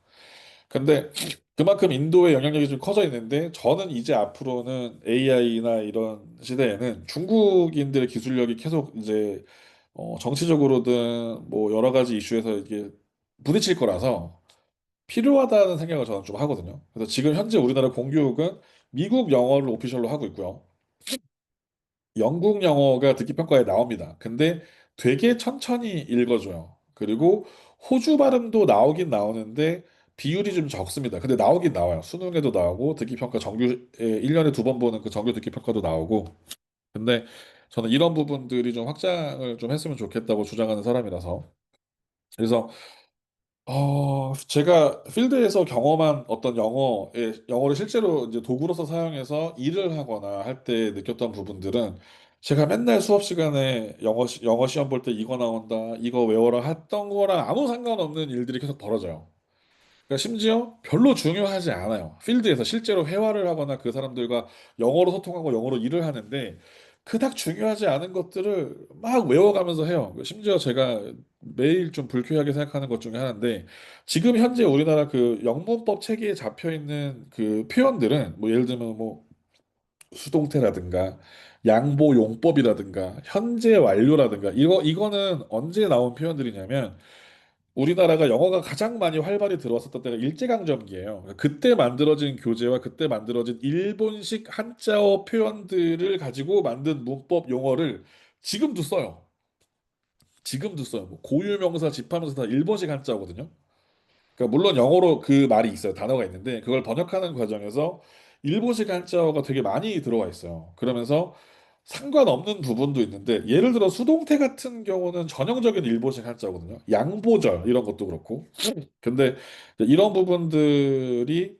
근데 그만큼 인도의 영향력이 좀 커져 있는데 저는 이제 앞으로는 AI나 이런 시대에는 중국인들의 기술력이 계속 이제 정치적으로든 뭐 여러 가지 이슈에서 이게 부딪힐 거라서 필요하다는 생각을 저는 좀 하거든요. 그래서 지금 현재 우리나라 공교육은 미국 영어를 오피셜로 하고 있고요. 영국 영어가 듣기 평가에 나옵니다. 근데 되게 천천히 읽어줘요. 그리고 호주 발음도 나오긴 나오는데 비율이 좀 적습니다. 근데 나오긴 나와요. 수능에도 나오고 듣기 평가 정규 1년에 두 번 보는 그 정규 듣기 평가도 나오고. 근데 저는 이런 부분들이 좀 확장을 좀 했으면 좋겠다고 주장하는 사람이라서. 그래서 제가 필드에서 경험한 어떤 영어를 실제로 이제 도구로서 사용해서 일을 하거나 할 때 느꼈던 부분들은 제가 맨날 수업 시간에 영어 시험 볼 때 이거 나온다, 이거 외워라 했던 거랑 아무 상관없는 일들이 계속 벌어져요. 그러니까 심지어 별로 중요하지 않아요. 필드에서 실제로 회화를 하거나 그 사람들과 영어로 소통하고 영어로 일을 하는데 그닥 중요하지 않은 것들을 막 외워가면서 해요. 심지어 제가 매일 좀 불쾌하게 생각하는 것 중에 하나인데 지금 현재 우리나라 그 영문법 체계에 잡혀 있는 그 표현들은 뭐 예를 들면 뭐 수동태라든가 양보용법이라든가 현재 완료라든가 이거는 언제 나온 표현들이냐면 우리나라가 영어가 가장 많이 활발히 들어왔었던 때가 일제강점기예요. 그때 만들어진 교재와 그때 만들어진 일본식 한자어 표현들을 가지고 만든 문법 용어를 지금도 써요. 지금도 써요. 뭐 고유명사, 집합명사 다 일본식 한자어거든요. 그러니까 물론 영어로 그 말이 있어요. 단어가 있는데 그걸 번역하는 과정에서 일본식 한자어가 되게 많이 들어와 있어요. 그러면서 상관없는 부분도 있는데 예를 들어 수동태 같은 경우는 전형적인 일본식 한자어거든요. 양보절 이런 것도 그렇고. 근데 이런 부분들이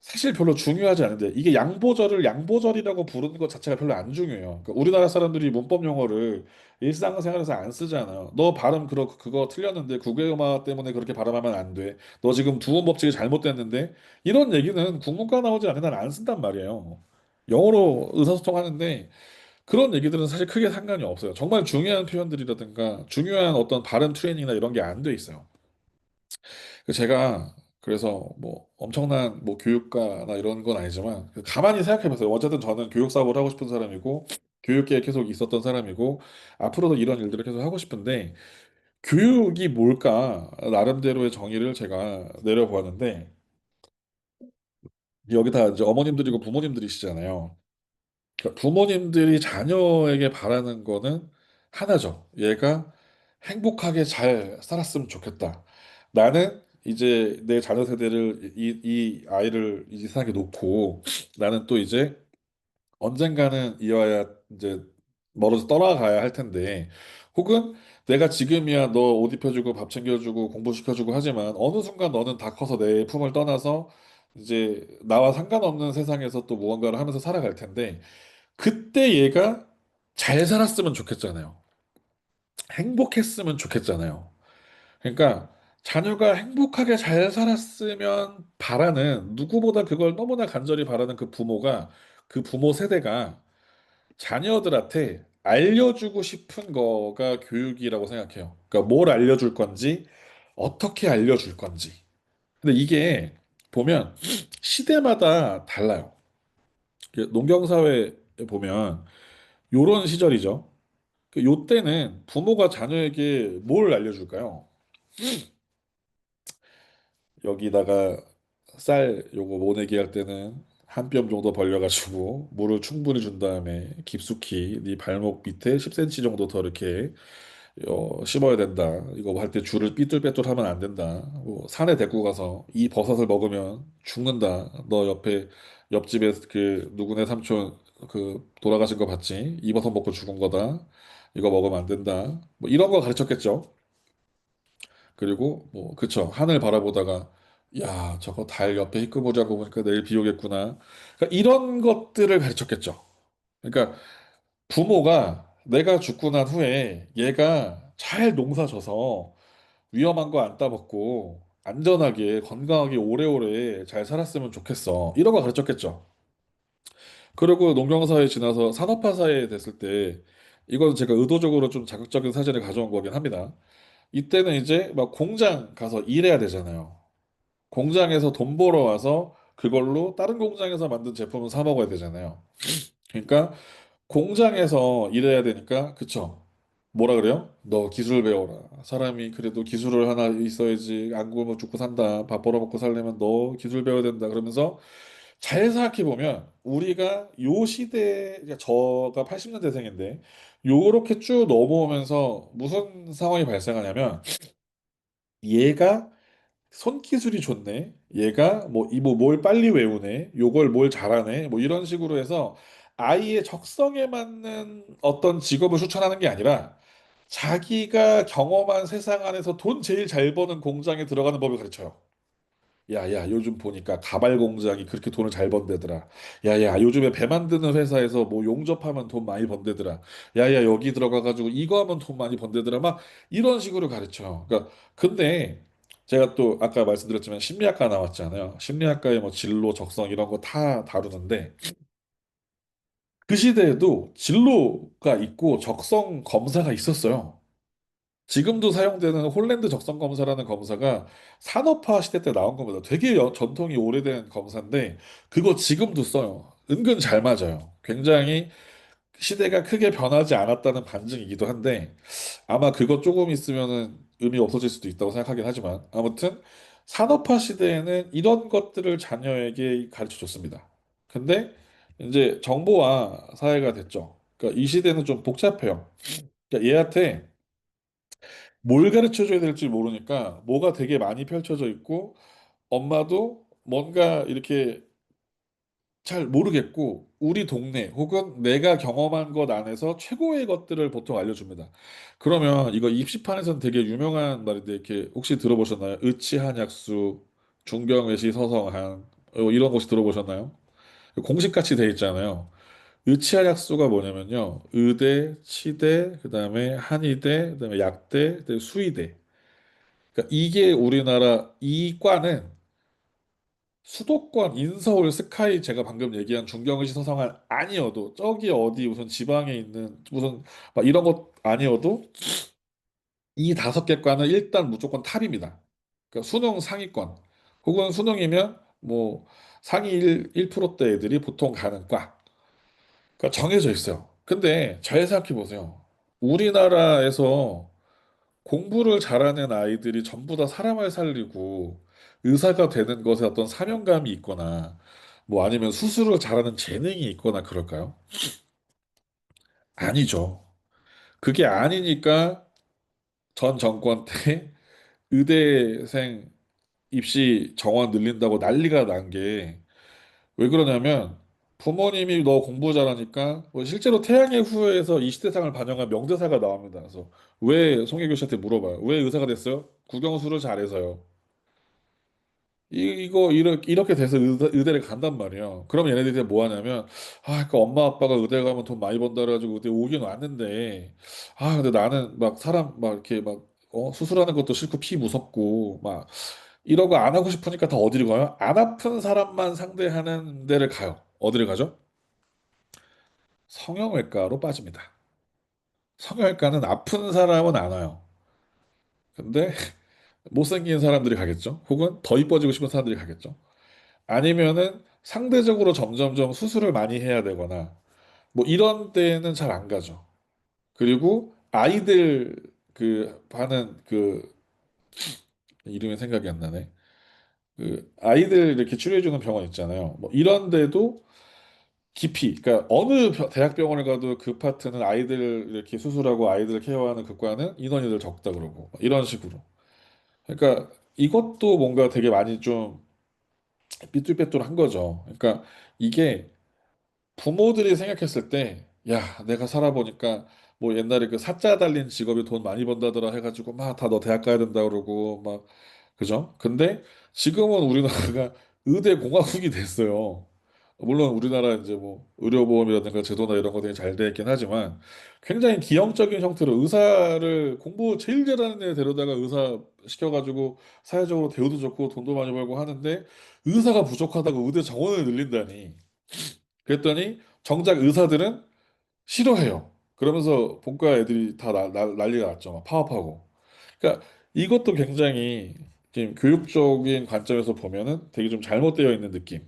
사실 별로 중요하지 않은데 이게 양보절을 양보절이라고 부르는 것 자체가 별로 안 중요해요. 그러니까 우리나라 사람들이 문법 용어를 일상생활에서 안 쓰잖아요. 너 발음 그거 틀렸는데 국외음화 때문에 그렇게 발음하면 안 돼. 너 지금 두음 법칙이 잘못됐는데 이런 얘기는 국문과 나오지 않는 한 안 쓴단 말이에요. 영어로 의사소통하는데 그런 얘기들은 사실 크게 상관이 없어요. 정말 중요한 표현들이라든가 중요한 어떤 발음 트레이닝이나 이런 게 안 돼 있어요. 제가 그래서 뭐 엄청난 뭐 교육가나 이런 건 아니지만 가만히 생각해 봤어요. 어쨌든 저는 교육 사업을 하고 싶은 사람이고 교육계에 계속 있었던 사람이고 앞으로도 이런 일들을 계속 하고 싶은데 교육이 뭘까 나름대로의 정의를 제가 내려보았는데 여기 다 이제 어머님들이고 부모님들이시잖아요. 그러니까 부모님들이 자녀에게 바라는 거는 하나죠. 얘가 행복하게 잘 살았으면 좋겠다. 나는 이제 내 자녀 세대를 이 아이를 이 세상에 놓고 나는 또 이제 언젠가는 이와야 이제 멀어서 떠나가야 할 텐데 혹은 내가 지금이야 너 옷 입혀주고 밥 챙겨주고 공부시켜주고 하지만 어느 순간 너는 다 커서 내 품을 떠나서 이제 나와 상관없는 세상에서 또 무언가를 하면서 살아갈 텐데 그때 얘가 잘 살았으면 좋겠잖아요. 행복했으면 좋겠잖아요. 그러니까 자녀가 행복하게 잘 살았으면 바라는 누구보다 그걸 너무나 간절히 바라는 그 부모가 그 부모 세대가 자녀들한테 알려주고 싶은 거가 교육이라고 생각해요. 그러니까 뭘 알려줄 건지 어떻게 알려줄 건지. 근데 이게 보면 시대마다 달라요. 농경사회에 보면 요런 시절이죠. 요 때는 부모가 자녀에게 뭘 알려줄까요? 여기다가 쌀 요거 모내기 할 때는 한 뼘 정도 벌려가지고 물을 충분히 준 다음에 깊숙이 네 발목 밑에 10cm 정도 더 이렇게 심어야 된다. 이거 할 때 줄을 삐뚤빼뚤 하면 안 된다. 뭐 산에 데리고 가서 이 버섯을 먹으면 죽는다. 너 옆에 옆집에 그 누구네 삼촌 그 돌아가신 거 봤지? 이 버섯 먹고 죽은 거다. 이거 먹으면 안 된다. 뭐 이런 거 가르쳤겠죠. 그리고 뭐 그쵸 하늘 바라보다가 야 저거 달 옆에 희끄무리하고 보니까 내일 비 오겠구나. 그러니까 이런 것들을 가르쳤겠죠. 그러니까 부모가 내가 죽고 난 후에 얘가 잘 농사 져서 위험한 거 안 따먹고 안전하게 건강하게 오래오래 잘 살았으면 좋겠어. 이런 거 가르쳤겠죠. 그리고 농경사회에 지나서 산업화 사회에 됐을 때 이건 제가 의도적으로 좀 자극적인 사진을 가져온 거긴 합니다. 이때는 이제 막 공장 가서 일해야 되잖아요. 공장에서 돈 벌어 와서 그걸로 다른 공장에서 만든 제품을 사 먹어야 되잖아요. 그러니까 공장에서 일해야 되니까 그쵸? 뭐라 그래요? 너 기술 배워라. 사람이 그래도 기술을 하나 있어야지 안 굶어 죽고 산다. 밥 벌어 먹고 살려면 너 기술 배워야 된다. 그러면서 잘 생각해 보면 우리가 요 시대 그러니까 저가 80년대생인데 요렇게 쭉 넘어오면서 무슨 상황이 발생하냐면 얘가 손기술이 좋네. 얘가 뭐 이 뭐 뭘 빨리 외우네. 요걸 뭘 잘하네. 뭐 이런 식으로 해서 아이의 적성에 맞는 어떤 직업을 추천하는 게 아니라 자기가 경험한 세상 안에서 돈 제일 잘 버는 공장에 들어가는 법을 가르쳐요. 야야 요즘 보니까 가발 공장이 그렇게 돈을 잘 번대더라. 야야 요즘에 배 만드는 회사에서 뭐 용접하면 돈 많이 번대더라. 야야 여기 들어가가지고 이거 하면 돈 많이 번대더라. 막 이런 식으로 가르쳐. 그러니까 근데 제가 또 아까 말씀드렸지만 심리학과 나왔잖아요. 심리학과의 뭐 진로, 적성 이런 거 다 다루는데 그 시대에도 진로가 있고 적성 검사가 있었어요. 지금도 사용되는 홀랜드 적성 검사라는 검사가 산업화 시대 때 나온 겁니다. 되게 전통이 오래된 검사인데 그거 지금도 써요. 은근 잘 맞아요. 굉장히 시대가 크게 변하지 않았다는 반증이기도 한데 아마 그것 조금 있으면은 의미가 없어질 수도 있다고 생각하긴 하지만 아무튼 산업화 시대에는 이런 것들을 자녀에게 가르쳐 줬습니다. 근데 이제 정보화 사회가 됐죠. 그러니까 이 시대는 좀 복잡해요. 그러니까 얘한테 뭘 가르쳐 줘야 될지 모르니까 뭐가 되게 많이 펼쳐져 있고 엄마도 뭔가 이렇게 잘 모르겠고 우리 동네 혹은 내가 경험한 것 안에서 최고의 것들을 보통 알려줍니다. 그러면 이거 입시판에서는 되게 유명한 말인데 이렇게 혹시 들어보셨나요? 의치한약수, 중경외시 서성한 이런 것이 들어보셨나요? 공식같이 돼 있잖아요. 의치한약수가 뭐냐면요. 의대, 치대, 그다음에 한의대, 그다음에 약대, 그다음에 수의대. 그러니까 이게 우리나라 이과는 수도권 인서울 스카이 제가 방금 얘기한 중경의시 서성한 아니어도 저기 어디 우선 지방에 있는 무슨 막 이런 것 아니어도 이 다섯 개 과는 일단 무조건 탑입니다. 그러니까 수능 상위권 혹은 수능이면 뭐 상위 1%대 애들이 보통 가는 과. 그러니까 정해져 있어요. 근데 잘 생각해 보세요. 우리나라에서 공부를 잘하는 아이들이 전부 다 사람을 살리고 의사가 되는 것에 어떤 사명감이 있거나 뭐 아니면 수술을 잘하는 재능이 있거나 그럴까요? 아니죠. 그게 아니니까 전 정권 때 의대생 입시 정원 늘린다고 난리가 난 게 왜 그러냐면 부모님이 너 공부 잘하니까 뭐 실제로 태양의 후예에서 이 시대상을 반영한 명대사가 나옵니다. 그래서 왜 송혜교 씨한테 물어봐요. 왜 의사가 됐어요? 국영수를 잘해서요. 이렇게 돼서 의대를 간단 말이에요. 그럼 얘네들이 뭐 하냐면, 그 엄마 아빠가 의대 가면 돈 많이 번다 그래가지고 의대 오긴 왔는데, 근데 나는 막 사람 막 이렇게 막, 수술하는 것도 싫고 피 무섭고, 막, 이러고 안 하고 싶으니까 다 어디를 가요? 안 아픈 사람만 상대하는 데를 가요. 어디를 가죠? 성형외과로 빠집니다. 성형외과는 아픈 사람은 안 와요. 근데 못생긴 사람들이 가겠죠? 혹은 더 이뻐지고 싶은 사람들이 가겠죠? 아니면은 상대적으로 점점점 수술을 많이 해야 되거나 뭐 이런 때는 잘 안 가죠. 그리고 아이들 그 하는 그 이름이 생각이 안 나네. 그 아이들 이렇게 치료해주는 병원 있잖아요. 뭐 이런 데도 깊이 그러니까 어느 대학병원을 가도 그 파트는 아이들 이렇게 수술하고 아이들 케어하는 그 과는 인원이 늘 적다 그러고 이런 식으로. 그러니까 이것도 뭔가 되게 많이 좀 삐뚤빼뚤한 거죠. 그러니까 이게 부모들이 생각했을 때, 야, 내가 살아보니까 뭐 옛날에 그 사자 달린 직업이 돈 많이 번다더라 해가지고 막 다 너 대학 가야 된다 그러고 막 그죠? 근데 지금은 우리나라가 의대 공화국이 됐어요. 물론 우리나라 이제 뭐 의료보험이라든가 제도나 이런 거 되게 잘 돼 있긴 하지만 굉장히 기형적인 형태로 의사를 공부 제일 잘하는 애 데려다가 의사 시켜가지고 사회적으로 대우도 좋고 돈도 많이 벌고 하는데 의사가 부족하다고 의대 정원을 늘린다니. 그랬더니 정작 의사들은 싫어해요. 그러면서 본과 애들이 다 난리가 났죠. 막 파업하고. 그러니까 이것도 굉장히 지금 교육적인 관점에서 보면은 되게 좀 잘못되어 있는 느낌인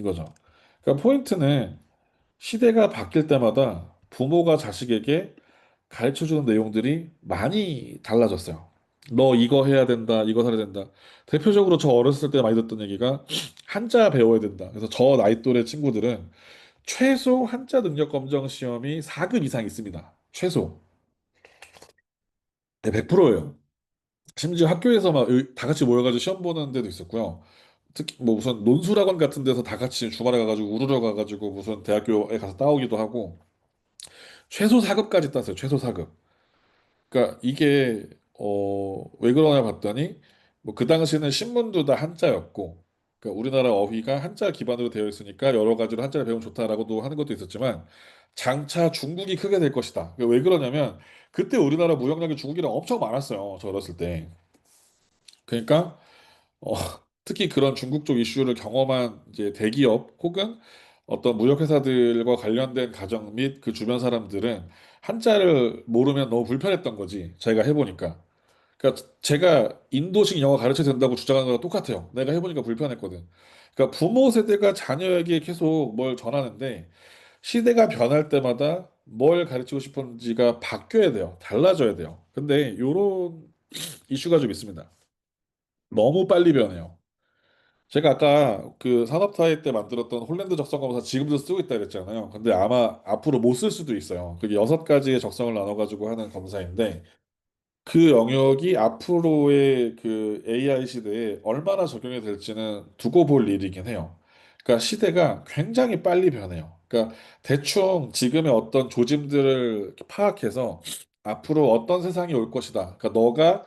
거죠. 그러니까 포인트는 시대가 바뀔 때마다 부모가 자식에게 가르쳐 주는 내용들이 많이 달라졌어요. 너 이거 해야 된다, 이거 해야 된다. 대표적으로 저 어렸을 때 많이 듣던 얘기가 한자 배워야 된다. 그래서 저 나이 또래 친구들은 최소 한자 능력 검정 시험이 4급 이상 있습니다. 최소. 네, 100%예요. 심지어 학교에서 막 다 같이 모여가지고 시험 보는 데도 있었고요. 특히 뭐 무슨 논술학원 같은 데서 다 같이 주말에 가가지고 우르르 가가지고 무슨 대학교에 가서 따오기도 하고 최소 4급까지 땄어요. 최소 4급. 그러니까 이게 왜 그러냐 봤더니 뭐 그 당시에는 신문도 다 한자였고 그러니까 우리나라 어휘가 한자 기반으로 되어 있으니까 여러 가지로 한자를 배우면 좋다라고도 하는 것도 있었지만 장차 중국이 크게 될 것이다. 그러니까 왜 그러냐면 그때 우리나라 무역량이 중국이랑 엄청 많았어요. 저 어렸을 때. 그러니까 어, 특히 그런 중국 쪽 이슈를 경험한 이제 대기업 혹은 어떤 무역회사들과 관련된 가정 및 그 주변 사람들은 한자를 모르면 너무 불편했던 거지. 자기가 해보니까. 그러니까 제가 인도식 영어 가르쳐야 된다고 주장하는 거랑 똑같아요. 내가 해보니까 불편했거든. 그러니까 부모 세대가 자녀에게 계속 뭘 전하는데 시대가 변할 때마다 뭘 가르치고 싶은지가 바뀌어야 돼요. 달라져야 돼요. 근데 요런 이슈가 좀 있습니다. 너무 빨리 변해요. 제가 아까 그 산업사회 때 만들었던 홀랜드 적성검사 지금도 쓰고 있다 그랬잖아요. 근데 아마 앞으로 못 쓸 수도 있어요. 그게 6가지의 적성을 나눠가지고 하는 검사인데 그 영역이 앞으로의 그 AI 시대에 얼마나 적용이 될지는 두고 볼 일이긴 해요. 그러니까 시대가 굉장히 빨리 변해요. 그러니까 대충 지금의 어떤 조짐들을 파악해서 앞으로 어떤 세상이 올 것이다. 그러니까 너가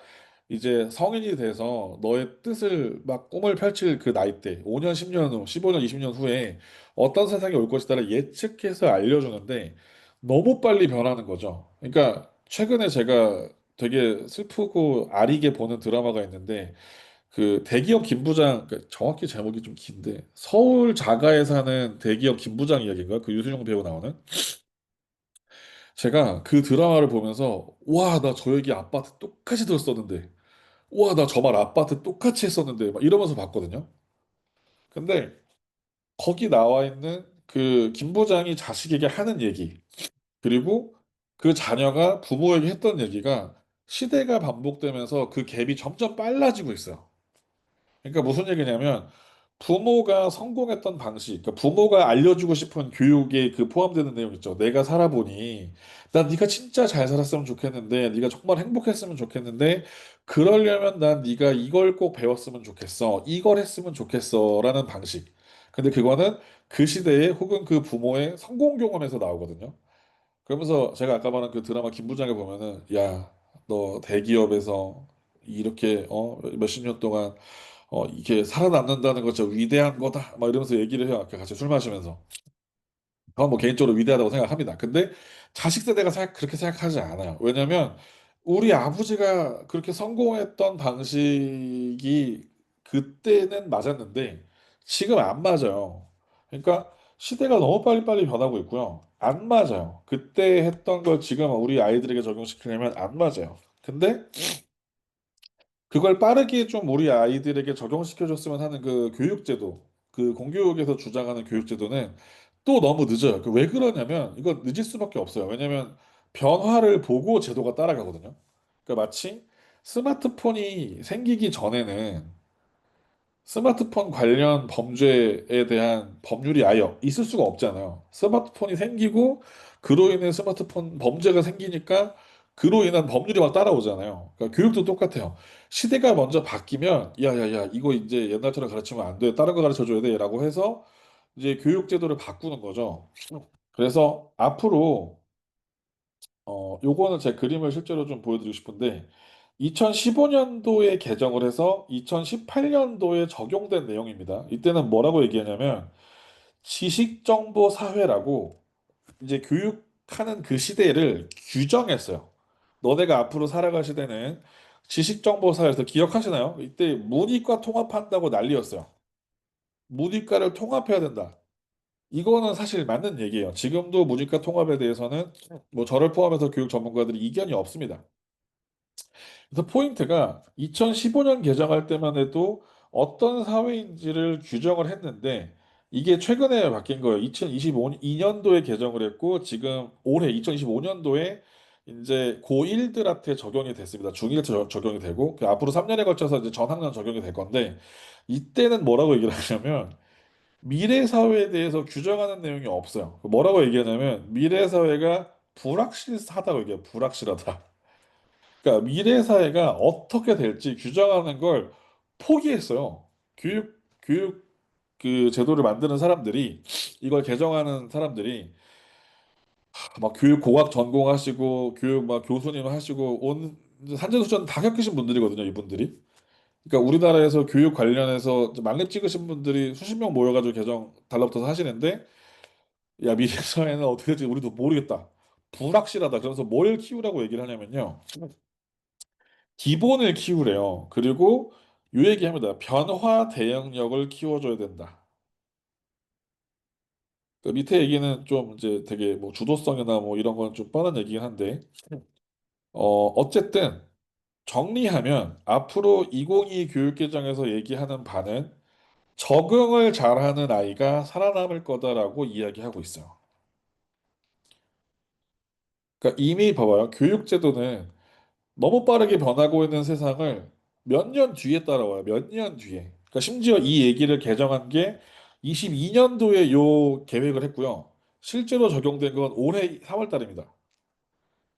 이제 성인이 돼서 너의 뜻을 막 꿈을 펼칠 그 나이 때, 5년, 10년 후, 15년, 20년 후에 어떤 세상이 올 것이다를 예측해서 알려주는데 너무 빨리 변하는 거죠. 그러니까 최근에 제가 되게 슬프고 아리게 보는 드라마가 있는데 그 대기업 김부장 그러니까 정확히 제목이 좀 긴데 서울 자가에 사는 대기업 김부장 이야기인가? 그 유승용 배우 나오는 제가 그 드라마를 보면서 와 나 저 얘기 아파트 똑같이 들었었는데 와 나 저 말 아파트 똑같이 했었는데 막 이러면서 봤거든요. 근데 거기 나와 있는 그 김부장이 자식에게 하는 얘기 그리고 그 자녀가 부모에게 했던 얘기가 시대가 반복되면서 그 갭이 점점 빨라지고 있어요. 그러니까 무슨 얘기냐면 부모가 성공했던 방식, 그러니까 부모가 알려주고 싶은 교육에 그 포함되는 내용 있죠. 내가 살아보니 난 네가 진짜 잘 살았으면 좋겠는데, 네가 정말 행복했으면 좋겠는데, 그러려면 난 네가 이걸 꼭 배웠으면 좋겠어, 이걸 했으면 좋겠어라는 방식. 근데 그거는 그 시대에 혹은 그 부모의 성공 경험에서 나오거든요. 그러면서 제가 아까 말한 그 드라마 김부장에 보면은 야, 너 대기업에서 이렇게 몇십 년 동안 이게 살아남는다는 거 진짜 위대한 거다 막 이러면서 얘기를 해요. 아까 같이 술 마시면서. 저는 뭐 개인적으로 위대하다고 생각합니다. 근데 자식 세대가 그렇게 생각하지 않아요. 왜냐면 우리 아버지가 그렇게 성공했던 방식이 그때는 맞았는데 지금 안 맞아요. 그러니까 시대가 너무 빨리빨리 변하고 있고요. 안 맞아요. 그때 했던 걸 지금 우리 아이들에게 적용시키려면 안 맞아요. 근데 그걸 빠르게 좀 우리 아이들에게 적용시켜줬으면 하는 그 교육제도, 그 공교육에서 주장하는 교육제도는 또 너무 늦어요. 그 왜 그러냐면 이거 늦을 수밖에 없어요. 왜냐면 변화를 보고 제도가 따라가거든요. 그러니까 마치 스마트폰이 생기기 전에는 스마트폰 관련 범죄에 대한 법률이 아예 있을 수가 없잖아요. 스마트폰이 생기고 그로 인해 스마트폰 범죄가 생기니까 그로 인한 법률이 막 따라오잖아요. 그러니까 교육도 똑같아요. 시대가 먼저 바뀌면 야야야 이거 이제 옛날처럼 가르치면 안 돼. 다른 거 가르쳐 줘야 돼라고 해서 이제 교육 제도를 바꾸는 거죠. 그래서 앞으로 요거는 제 그림을 실제로 좀 보여드리고 싶은데 2015년도에 개정을 해서 2018년도에 적용된 내용입니다. 이때는 뭐라고 얘기하냐면 지식정보 사회라고 이제 교육하는 그 시대를 규정했어야 너네가 앞으로 살아갈 시대는 지식정보 사회에서 기억하시나요? 이때 문이과 통합한다고 난리였어요. 문이과를 통합해야 된다. 이거는 사실 맞는 얘기예요. 지금도 문이과 통합에 대해서는 뭐 저를 포함해서 교육 전문가들이 이견이 없습니다. 그래서 포인트가 2015년 개정할 때만 해도 어떤 사회인지를 규정을 했는데 이게 최근에 바뀐 거예요. 2025년도에 개정을 했고 지금 올해 2025년도에 이제 고1들한테 적용이 됐습니다. 중1 적용이 되고 그 앞으로 3년에 걸쳐서 이제 전학년 적용이 될 건데 이때는 뭐라고 얘기를 하냐면 미래 사회에 대해서 규정하는 내용이 없어요. 뭐라고 얘기하냐면 미래 사회가 불확실하다고 얘기해요. 불확실하다. 그러니까 미래 사회가 어떻게 될지 규정하는 걸 포기했어요. 교육 그 제도를 만드는 사람들이 이걸 개정하는 사람들이 막 교육 공학 전공하시고 교육 막 교수님 하시고 온 산전수전 다 겪으신 분들이거든요, 이분들이. 그러니까 우리나라에서 교육 관련해서 만렙 찍으신 분들이 수십 명 모여가지고 개정 달라붙어서 하시는데 야 미래 사회는 어떻게 될지 우리도 모르겠다. 불확실하다. 그래서 뭘 키우라고 얘기를 하냐면요. 기본을 키우래요. 그리고 요 얘기합니다. 변화 대응력을 키워줘야 된다. 그 밑에 얘기는 좀 이제 되게 뭐 주도성이나 뭐 이런 건 좀 뻔한 얘기긴 한데, 어쨌든 정리하면 앞으로 2022 교육개정에서 얘기하는 바는 적응을 잘하는 아이가 살아남을 거다라고 이야기하고 있어요. 그러니까 이미 봐봐요. 교육제도는 너무 빠르게 변하고 있는 세상을 몇 년 뒤에 따라와요. 몇 년 뒤에. 그러니까 심지어 이 얘기를 개정한 게 22년도에 요 계획을 했고요. 실제로 적용된 건 올해 3월 달입니다.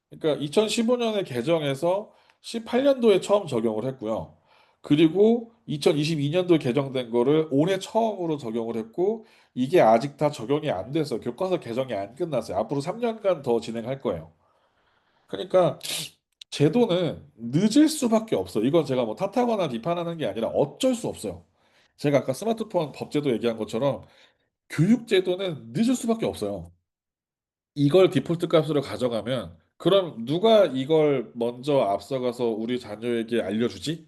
그러니까 2015년에 개정해서 18년도에 처음 적용을 했고요. 그리고 2022년도에 개정된 거를 올해 처음으로 적용을 했고 이게 아직 다 적용이 안 돼서 교과서 개정이 안 끝났어요. 앞으로 3년간 더 진행할 거예요. 그러니까 제도는 늦을 수밖에 없어. 이건 제가 뭐 탓하거나 비판하는 게 아니라 어쩔 수 없어요. 제가 아까 스마트폰 법제도 얘기한 것처럼 교육제도는 늦을 수밖에 없어요. 이걸 디폴트 값으로 가져가면 그럼 누가 이걸 먼저 앞서가서 우리 자녀에게 알려주지?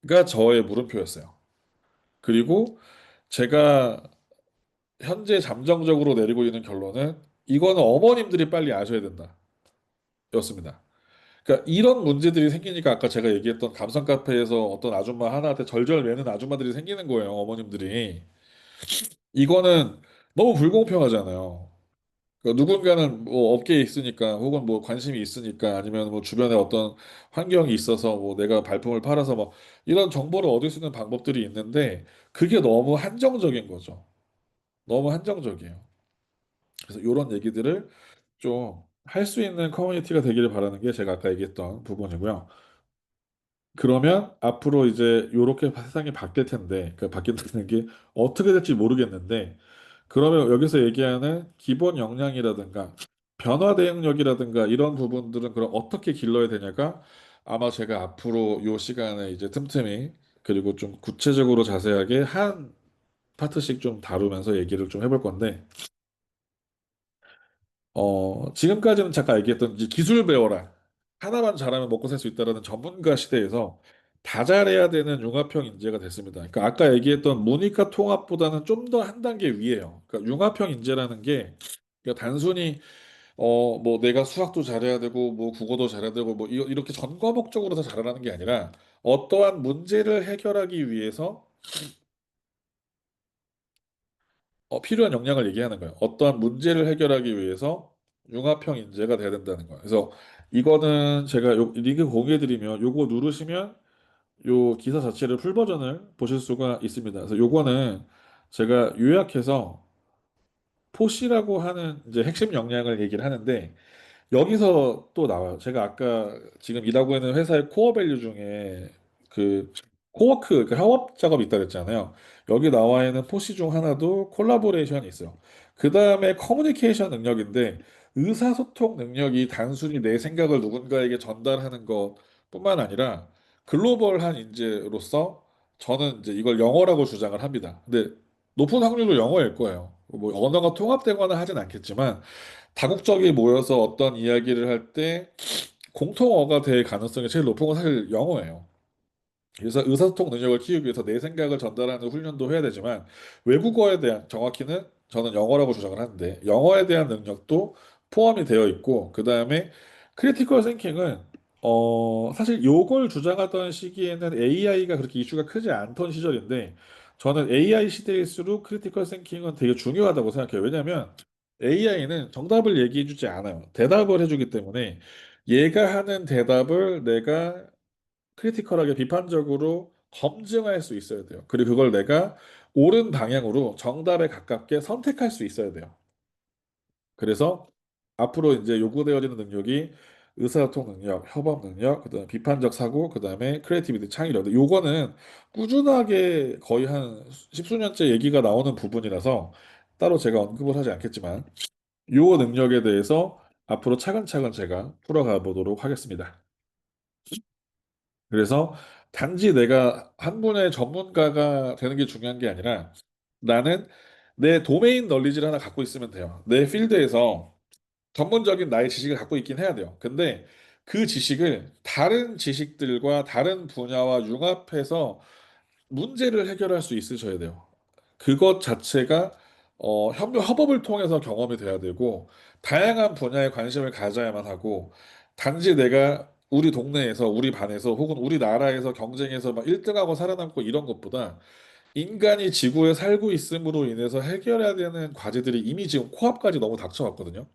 가 저의 물음표였어요. 그리고 제가 현재 잠정적으로 내리고 있는 결론은 이거는 어머님들이 빨리 아셔야 된다. 였습니다. 그러니까 이런 문제들이 생기니까 아까 제가 얘기했던 감성 카페에서 어떤 아줌마 하나한테 절절 매는 아줌마들이 생기는 거예요, 어머님들이. 이거는 너무 불공평하잖아요. 그러니까 누군가는 뭐 업계에 있으니까 혹은 뭐 관심이 있으니까 아니면 뭐 주변에 어떤 환경이 있어서 뭐 내가 발품을 팔아서 뭐 이런 정보를 얻을 수 있는 방법들이 있는데 그게 너무 한정적인 거죠. 너무 한정적이에요. 그래서 이런 얘기들을 좀 할 수 있는 커뮤니티가 되기를 바라는 게 제가 아까 얘기했던 부분이고요. 그러면 앞으로 이제 요렇게 세상이 바뀔 텐데, 그 바뀐다는 게 어떻게 될지 모르겠는데, 그러면 여기서 얘기하는 기본 역량이라든가 변화 대응력이라든가 이런 부분들은 그럼 어떻게 길러야 되냐가 아마 제가 앞으로 요 시간에 이제 틈틈이 그리고 좀 구체적으로 자세하게 한 파트씩 좀 다루면서 얘기를 좀 해볼 건데, 지금까지는 잠깐 얘기했던 이제 기술 배워라. 하나만 잘하면 먹고 살 수 있다라는 전문가 시대에서 다 잘해야 되는 융합형 인재가 됐습니다. 그러니까 아까 얘기했던 문이과 통합보다는 좀 더 한 단계 위에요. 그러니까 융합형 인재라는 게 그러니까 단순히 뭐 내가 수학도 잘해야 되고 뭐 국어도 잘해야 되고 뭐 이렇게 전 과목적으로 다 잘하라는 게 아니라 어떠한 문제를 해결하기 위해서 필요한 역량을 얘기하는 거예요. 어떠한 문제를 해결하기 위해서 융합형 인재가 돼야 된다는 거예요. 그래서 이거는 제가 링크 공유해드리면 요거 누르시면 요 기사 자체를 풀 버전을 보실 수가 있습니다. 그래서 요거는 제가 요약해서 포시라고 하는 이제 핵심 역량을 얘기를 하는데 여기서 또 나와요. 제가 아까 지금 일하고 있는 회사의 코어 밸류 중에 그 코워크, 그 협업 작업이 있다 그랬잖아요. 여기 나와 있는 포시 중 하나도 콜라보레이션이 있어요. 그 다음에 커뮤니케이션 능력인데 의사소통 능력이 단순히 내 생각을 누군가에게 전달하는 것뿐만 아니라 글로벌한 인재로서 저는 이제 이걸 영어라고 주장을 합니다. 근데 높은 확률로 영어일 거예요. 뭐 언어가 통합되거나 하진 않겠지만 다국적이 모여서 어떤 이야기를 할 때 공통어가 될 가능성이 제일 높은 건 사실 영어예요. 그래서 의사소통 능력을 키우기 위해서 내 생각을 전달하는 훈련도 해야 되지만 외국어에 대한 정확히는 저는 영어라고 주장을 하는데 영어에 대한 능력도 포함이 되어 있고 그 다음에 크리티컬 싱킹은 사실 요걸 주장하던 시기에는 AI가 그렇게 이슈가 크지 않던 시절인데 저는 AI 시대일수록 크리티컬 싱킹은 되게 중요하다고 생각해요. 왜냐하면 AI는 정답을 얘기해 주지 않아요. 대답을 해주기 때문에 얘가 하는 대답을 내가 크리티컬하게 비판적으로 검증할 수 있어야 돼요. 그리고 그걸 내가 옳은 방향으로 정답에 가깝게 선택할 수 있어야 돼요. 그래서 앞으로 이제 요구되어지는 능력이 의사소통 능력, 협업 능력, 그다음에 비판적 사고, 그다음에 크리에이티비티 창의력. 요거는 꾸준하게 거의 한 십수년째 얘기가 나오는 부분이라서 따로 제가 언급을 하지 않겠지만 요 능력에 대해서 앞으로 차근차근 제가 풀어가 보도록 하겠습니다. 그래서 단지 내가 한 분의 전문가가 되는 게 중요한 게 아니라 나는 내 도메인 널리지를 하나 갖고 있으면 돼요. 내 필드에서 전문적인 나의 지식을 갖고 있긴 해야 돼요. 근데 그 지식을 다른 지식들과 다른 분야와 융합해서 문제를 해결할 수 있으셔야 돼요. 그것 자체가 협업을 통해서 경험이 돼야 되고 다양한 분야에 관심을 가져야만 하고 단지 내가 우리 동네에서 우리 반에서 혹은 우리나라에서 경쟁에서 막 1등하고 살아남고 이런 것보다 인간이 지구에 살고 있음으로 인해서 해결해야 되는 과제들이 이미 지금 코앞까지 너무 닥쳐왔거든요.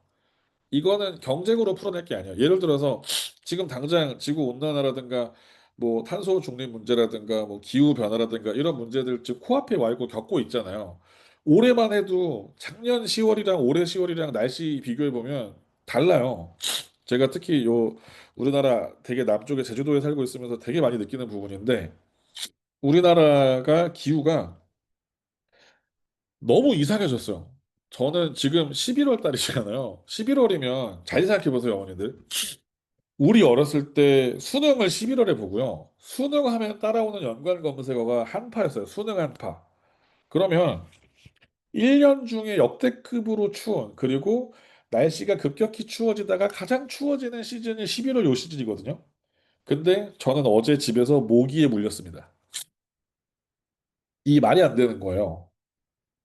이거는 경쟁으로 풀어낼 게 아니에요. 예를 들어서 지금 당장 지구 온난화라든가 뭐 탄소 중립 문제라든가 뭐 기후 변화라든가 이런 문제들 지금 코앞에 와 있고 겪고 있잖아요. 올해만 해도 작년 10월이랑 올해 10월이랑 날씨 비교해 보면 달라요. 제가 특히 요 우리나라 되게 남쪽에 제주도에 살고 있으면서 되게 많이 느끼는 부분인데 우리나라가 기후가 너무 이상해졌어요. 저는 지금 11월 달이잖아요. 11월이면 잘 생각해 보세요, 어머니들. 우리 어렸을 때 수능을 11월에 보고요. 수능하면 따라오는 연관 검색어가 한파였어요. 수능 한파. 그러면 1년 중에 역대급으로 추운 그리고 날씨가 급격히 추워지다가 가장 추워지는 시즌이 11월 요 시즌이거든요. 근데 저는 어제 집에서 모기에 물렸습니다. 이 말이 안 되는 거예요.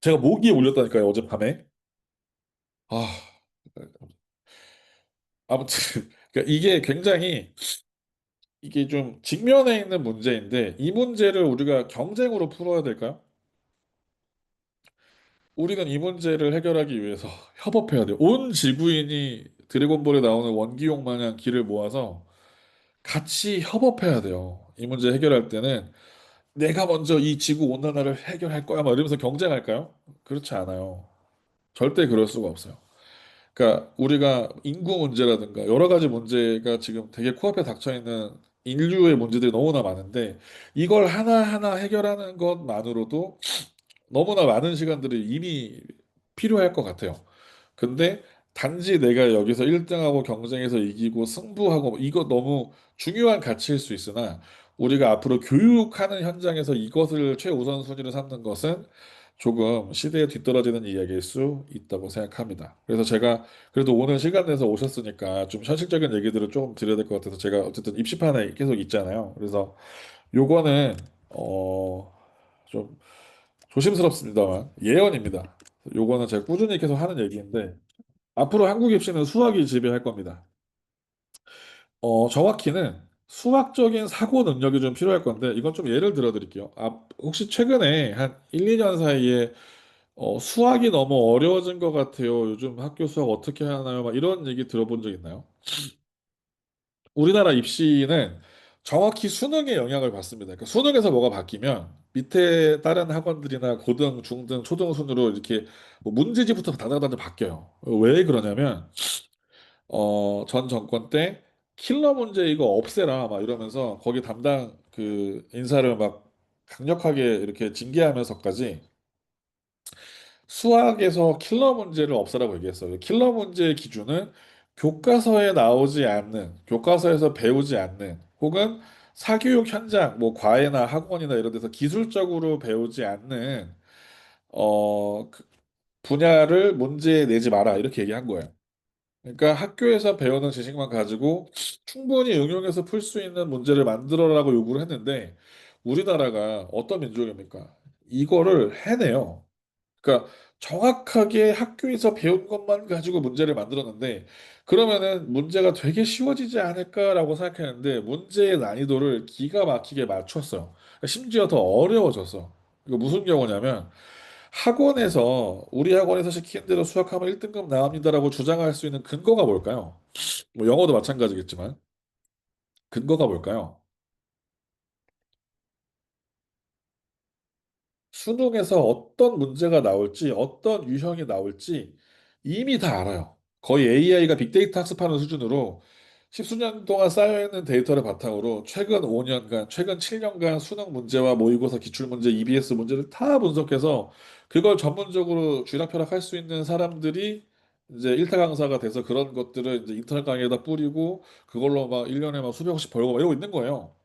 제가 모기에 물렸다니까요, 어젯밤에. 아, 아무튼 그러니까 이게 굉장히 이게 좀 직면해 있는 문제인데 이 문제를 우리가 경쟁으로 풀어야 될까요? 우리는 이 문제를 해결하기 위해서 협업해야 돼요. 온 지구인이 드래곤볼에 나오는 원기용 마냥 기를 모아서 같이 협업해야 돼요. 이 문제 해결할 때는 내가 먼저 이 지구 온난화를 해결할 거야 막 이러면서 경쟁할까요? 그렇지 않아요. 절대 그럴 수가 없어요. 그러니까 우리가 인구 문제라든가 여러 가지 문제가 지금 되게 코앞에 닥쳐 있는 인류의 문제들이 너무나 많은데 이걸 하나하나 해결하는 것만으로도 너무나 많은 시간들이 이미 필요할 것 같아요. 근데 단지 내가 여기서 1등하고 경쟁해서 이기고 승부하고 이거 너무 중요한 가치일 수 있으나 우리가 앞으로 교육하는 현장에서 이것을 최우선순위로 삼는 것은 조금 시대에 뒤떨어지는 이야기일 수 있다고 생각합니다. 그래서 제가 그래도 오늘 시간 내서 오셨으니까 좀 현실적인 얘기들을 조금 드려야 될 것 같아서 제가 어쨌든 입시판에 계속 있잖아요. 그래서 요거는 좀 조심스럽습니다만 예언입니다. 요거는 제가 꾸준히 계속 하는 얘기인데 앞으로 한국 입시는 수학이 지배할 겁니다. 정확히는 수학적인 사고 능력이 좀 필요할 건데 이건 좀 예를 들어 드릴게요. 혹시 최근에 한 1, 2년 사이에 수학이 너무 어려워진 것 같아요. 요즘 학교 수학 어떻게 하나요? 막 이런 얘기 들어본 적 있나요? 우리나라 입시는 정확히 수능의 영향을 받습니다. 그러니까 수능에서 뭐가 바뀌면 밑에 다른 학원들이나 고등, 중등, 초등 순으로 이렇게 뭐 문제지부터 다다다다 바뀌어요. 왜 그러냐면 전 정권 때 킬러 문제 이거 없애라 막 이러면서 거기 담당 그 인사를 막 강력하게 이렇게 징계하면서까지 수학에서 킬러 문제를 없애라고 얘기했어요. 킬러 문제의 기준은 교과서에 나오지 않는, 교과서에서 배우지 않는, 혹은 사교육 현장, 뭐 과외나 학원이나 이런 데서 기술적으로 배우지 않는 그 분야를 문제에 내지 마라 이렇게 얘기한 거예요. 그러니까 학교에서 배우는 지식만 가지고 충분히 응용해서 풀 수 있는 문제를 만들어라고 요구를 했는데 우리나라가 어떤 민족입니까? 이거를 해내요. 그러니까 정확하게 학교에서 배운 것만 가지고 문제를 만들었는데 그러면은 문제가 되게 쉬워지지 않을까라고 생각했는데 문제의 난이도를 기가 막히게 맞췄어요. 심지어 더 어려워졌어. 이거 무슨 경우냐면 학원에서 우리 학원에서 시키는 대로 수학하면 1등급 나옵니다라고 주장할 수 있는 근거가 뭘까요? 뭐 영어도 마찬가지겠지만 근거가 뭘까요? 수능에서 어떤 문제가 나올지, 어떤 유형이 나올지 이미 다 알아요. 거의 AI가 빅데이터 학습하는 수준으로 십수년 동안 쌓여있는 데이터를 바탕으로 최근 5년간, 최근 7년간 수능 문제와 모의고사 기출문제, EBS 문제를 다 분석해서 그걸 전문적으로 쥐락펴락할 수 있는 사람들이 이제 일타 강사가 돼서 그런 것들을 이제 인터넷 강의에다 뿌리고 그걸로 막 1년에 막 수백억씩 벌고 막 이러고 있는 거예요.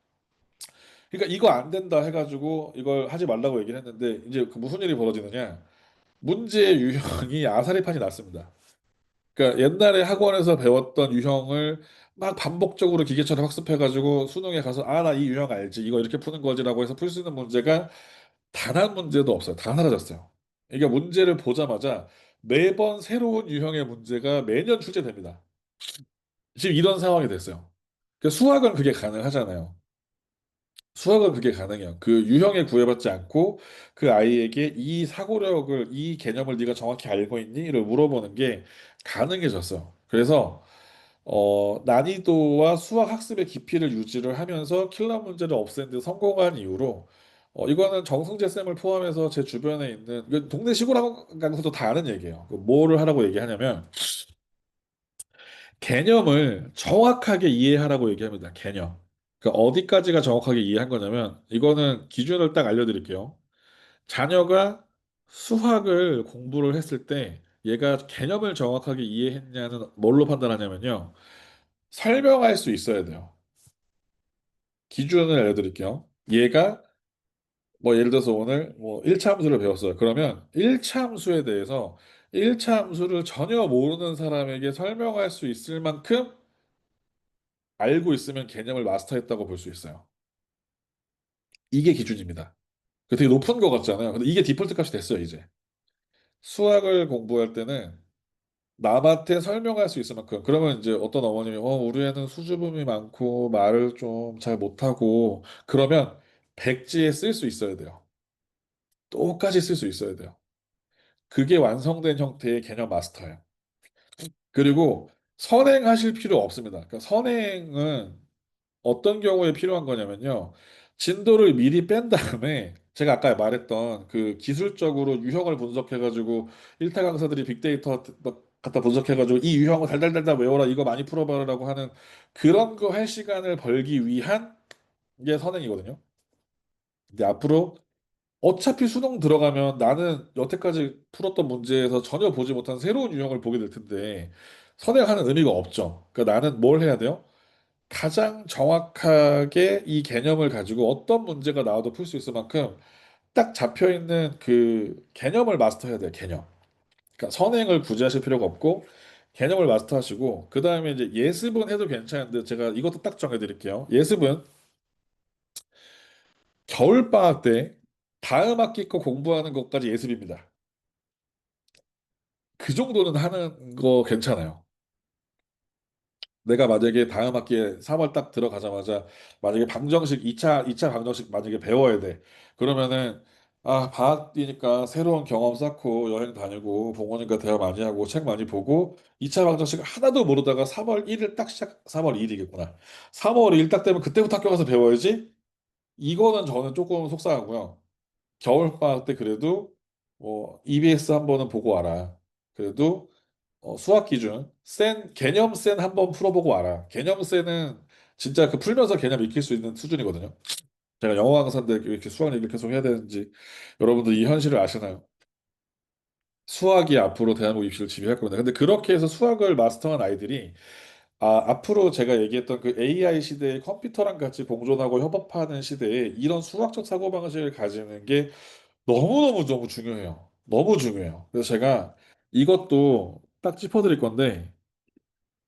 그러니까 이거 안 된다 해가지고 이걸 하지 말라고 얘기를 했는데 이제 그 무슨 일이 벌어지느냐? 문제의 유형이 아사리판이 났습니다. 그러니까 옛날에 학원에서 배웠던 유형을 막 반복적으로 기계처럼 학습해가지고 수능에 가서 아, 나 이 유형 알지. 이거 이렇게 푸는 거지라고 해서 풀 수 있는 문제가 단 한 문제도 없어요. 다 사라졌어요. 이게 문제를 보자마자 매번 새로운 유형의 문제가 매년 출제됩니다. 지금 이런 상황이 됐어요. 수학은 그게 가능하잖아요. 수학은 그게 가능해요. 그 유형에 구애받지 않고 그 아이에게 이 사고력을, 이 개념을 네가 정확히 알고 있니?를 물어보는 게 가능해졌어요. 그래서 난이도와 수학 학습의 깊이를 유지를 하면서 킬러 문제를 없애는 데 성공한 이유로 이거는 정승재 쌤을 포함해서 제 주변에 있는 이건 동네 시골 학원 가서도 다 아는 얘기예요. 뭐를 하라고 얘기하냐면 개념을 정확하게 이해하라고 얘기합니다. 개념. 그러니까 어디까지가 정확하게 이해한 거냐면 이거는 기준을 딱 알려드릴게요. 자녀가 수학을 공부를 했을 때 얘가 개념을 정확하게 이해했냐는 뭘로 판단하냐면요. 설명할 수 있어야 돼요. 기준을 알려드릴게요. 얘가 뭐 예를 들어서 오늘 뭐 1차 함수를 배웠어요. 그러면 1차 함수에 대해서 1차 함수를 전혀 모르는 사람에게 설명할 수 있을 만큼 알고 있으면 개념을 마스터했다고 볼 수 있어요. 이게 기준입니다. 그 되게 높은 것 같잖아요. 근데 이게 디폴트 값이 됐어요, 이제. 수학을 공부할 때는 남한테 설명할 수 있을 만큼. 그러면 이제 어떤 어머님이, 우리 애는 수줍음이 많고 말을 좀 잘 못하고, 그러면 백지에 쓸 수 있어야 돼요. 똑같이 쓸 수 있어야 돼요. 그게 완성된 형태의 개념 마스터예요. 그리고 선행하실 필요 없습니다. 그러니까 선행은 어떤 경우에 필요한 거냐면요. 진도를 미리 뺀 다음에 제가 아까 말했던 그 기술적으로 유형을 분석해가지고 일타 강사들이 빅데이터 막 갖다 분석해가지고 이 유형을 달달달달 외워라 이거 많이 풀어봐라라고 하는 그런 거 할 시간을 벌기 위한 게 선행이거든요. 근데 앞으로 어차피 수능 들어가면 나는 여태까지 풀었던 문제에서 전혀 보지 못한 새로운 유형을 보게 될 텐데 선행하는 의미가 없죠. 그러니까 나는 뭘 해야 돼요? 가장 정확하게 이 개념을 가지고 어떤 문제가 나와도 풀 수 있을 만큼 딱 잡혀 있는 그 개념을 마스터해야 돼요, 개념. 그러니까 선행을 굳이 하실 필요가 없고 개념을 마스터하시고 그 다음에 이제 예습은 해도 괜찮은데 제가 이것도 딱 정해드릴게요. 예습은 겨울방학 때 다음 학기 거 공부하는 것까지 예습입니다. 그 정도는 하는 거 괜찮아요. 내가 만약에 다음 학기에 3월 딱 들어가자마자 만약에 방정식 2차 방정식 만약에 배워야 돼. 그러면은 방학 뛰니까 새로운 경험 쌓고 여행 다니고 부모님과 대화 많이 하고 책 많이 보고 2차 방정식 하나도 모르다가 3월 1일 딱 3월 2일이겠구나. 3월 2일 딱 되면 그때부터 학교 가서 배워야지. 이거는 저는 조금 속상하고요. 겨울방학 때 그래도 EBS 한 번은 보고 와라. 그래도 수학 기준 개념 센 한번 풀어보고 와라. 개념 센은 진짜 그 풀면서 개념 익힐 수 있는 수준이거든요. 제가 영어 강사인데 왜 이렇게 수학 얘기를 계속 해야 되는지 여러분들 이 현실을 아시나요? 수학이 앞으로 대한민국 입시를 지배할 겁니다. 근데 그렇게 해서 수학을 마스터한 아이들이 앞으로 제가 얘기했던 그 AI 시대의 컴퓨터랑 같이 공존하고 협업하는 시대에 이런 수학적 사고방식을 가지는 게 너무너무 중요해요. 너무 중요해요. 그래서 제가 이것도 딱 짚어드릴 건데,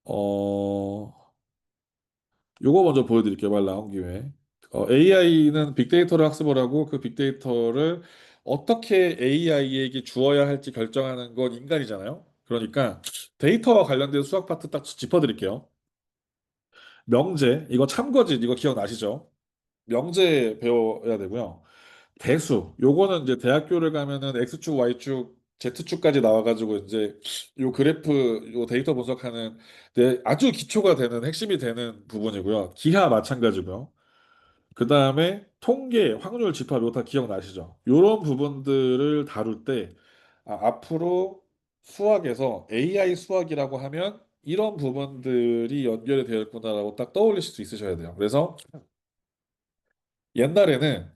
어, 요거 먼저 보여드릴게요. 말 나온 김에. AI는 빅데이터를 학습을 하고 그 빅데이터를 어떻게 AI에게 주어야 할지 결정하는 건 인간이잖아요. 그러니까 데이터와 관련된 수학 파트 딱 짚어드릴게요. 명제, 이거 참거짓, 이거 기억나시죠? 명제 배워야 되고요. 대수. 요거는 이제 대학교를 가면은 X축, Y축, Z축까지 나와가지고 이제 요 그래프, 요 데이터 분석하는 아주 기초가 되는 핵심이 되는 부분이고요. 기하 마찬가지고요. 그 다음에 통계, 확률, 집합, 요거 다 기억나시죠? 요런 부분들을 다룰 때 앞으로 수학에서 AI 수학이라고 하면 이런 부분들이 연결이 되어 있구나라고 딱 떠올리실 수 있으셔야 돼요. 그래서 옛날에는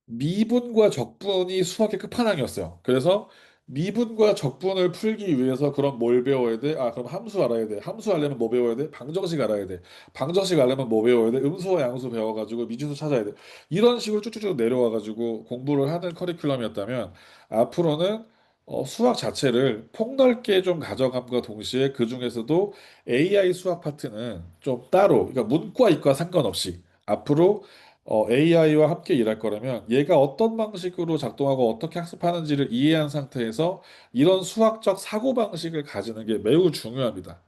미분과 적분이 수학의 끝판왕이었어요. 그래서 미분과 적분을 풀기 위해서 그럼 뭘 배워야 돼? 그럼 함수 알아야 돼. 함수 알려면 뭐 배워야 돼? 방정식 알아야 돼. 방정식 알려면 뭐 배워야 돼? 음수와 양수 배워가지고 미지수 찾아야 돼. 이런 식으로 쭉쭉쭉 내려와가지고 공부를 하는 커리큘럼이었다면 앞으로는 수학 자체를 폭넓게 좀 가져감과 동시에 그 중에서도 AI 수학 파트는 좀 따로, 그러니까 문과 이과 상관없이 앞으로 AI와 함께 일할 거라면 얘가 어떤 방식으로 작동하고 어떻게 학습하는지를 이해한 상태에서 이런 수학적 사고방식을 가지는 게 매우 중요합니다.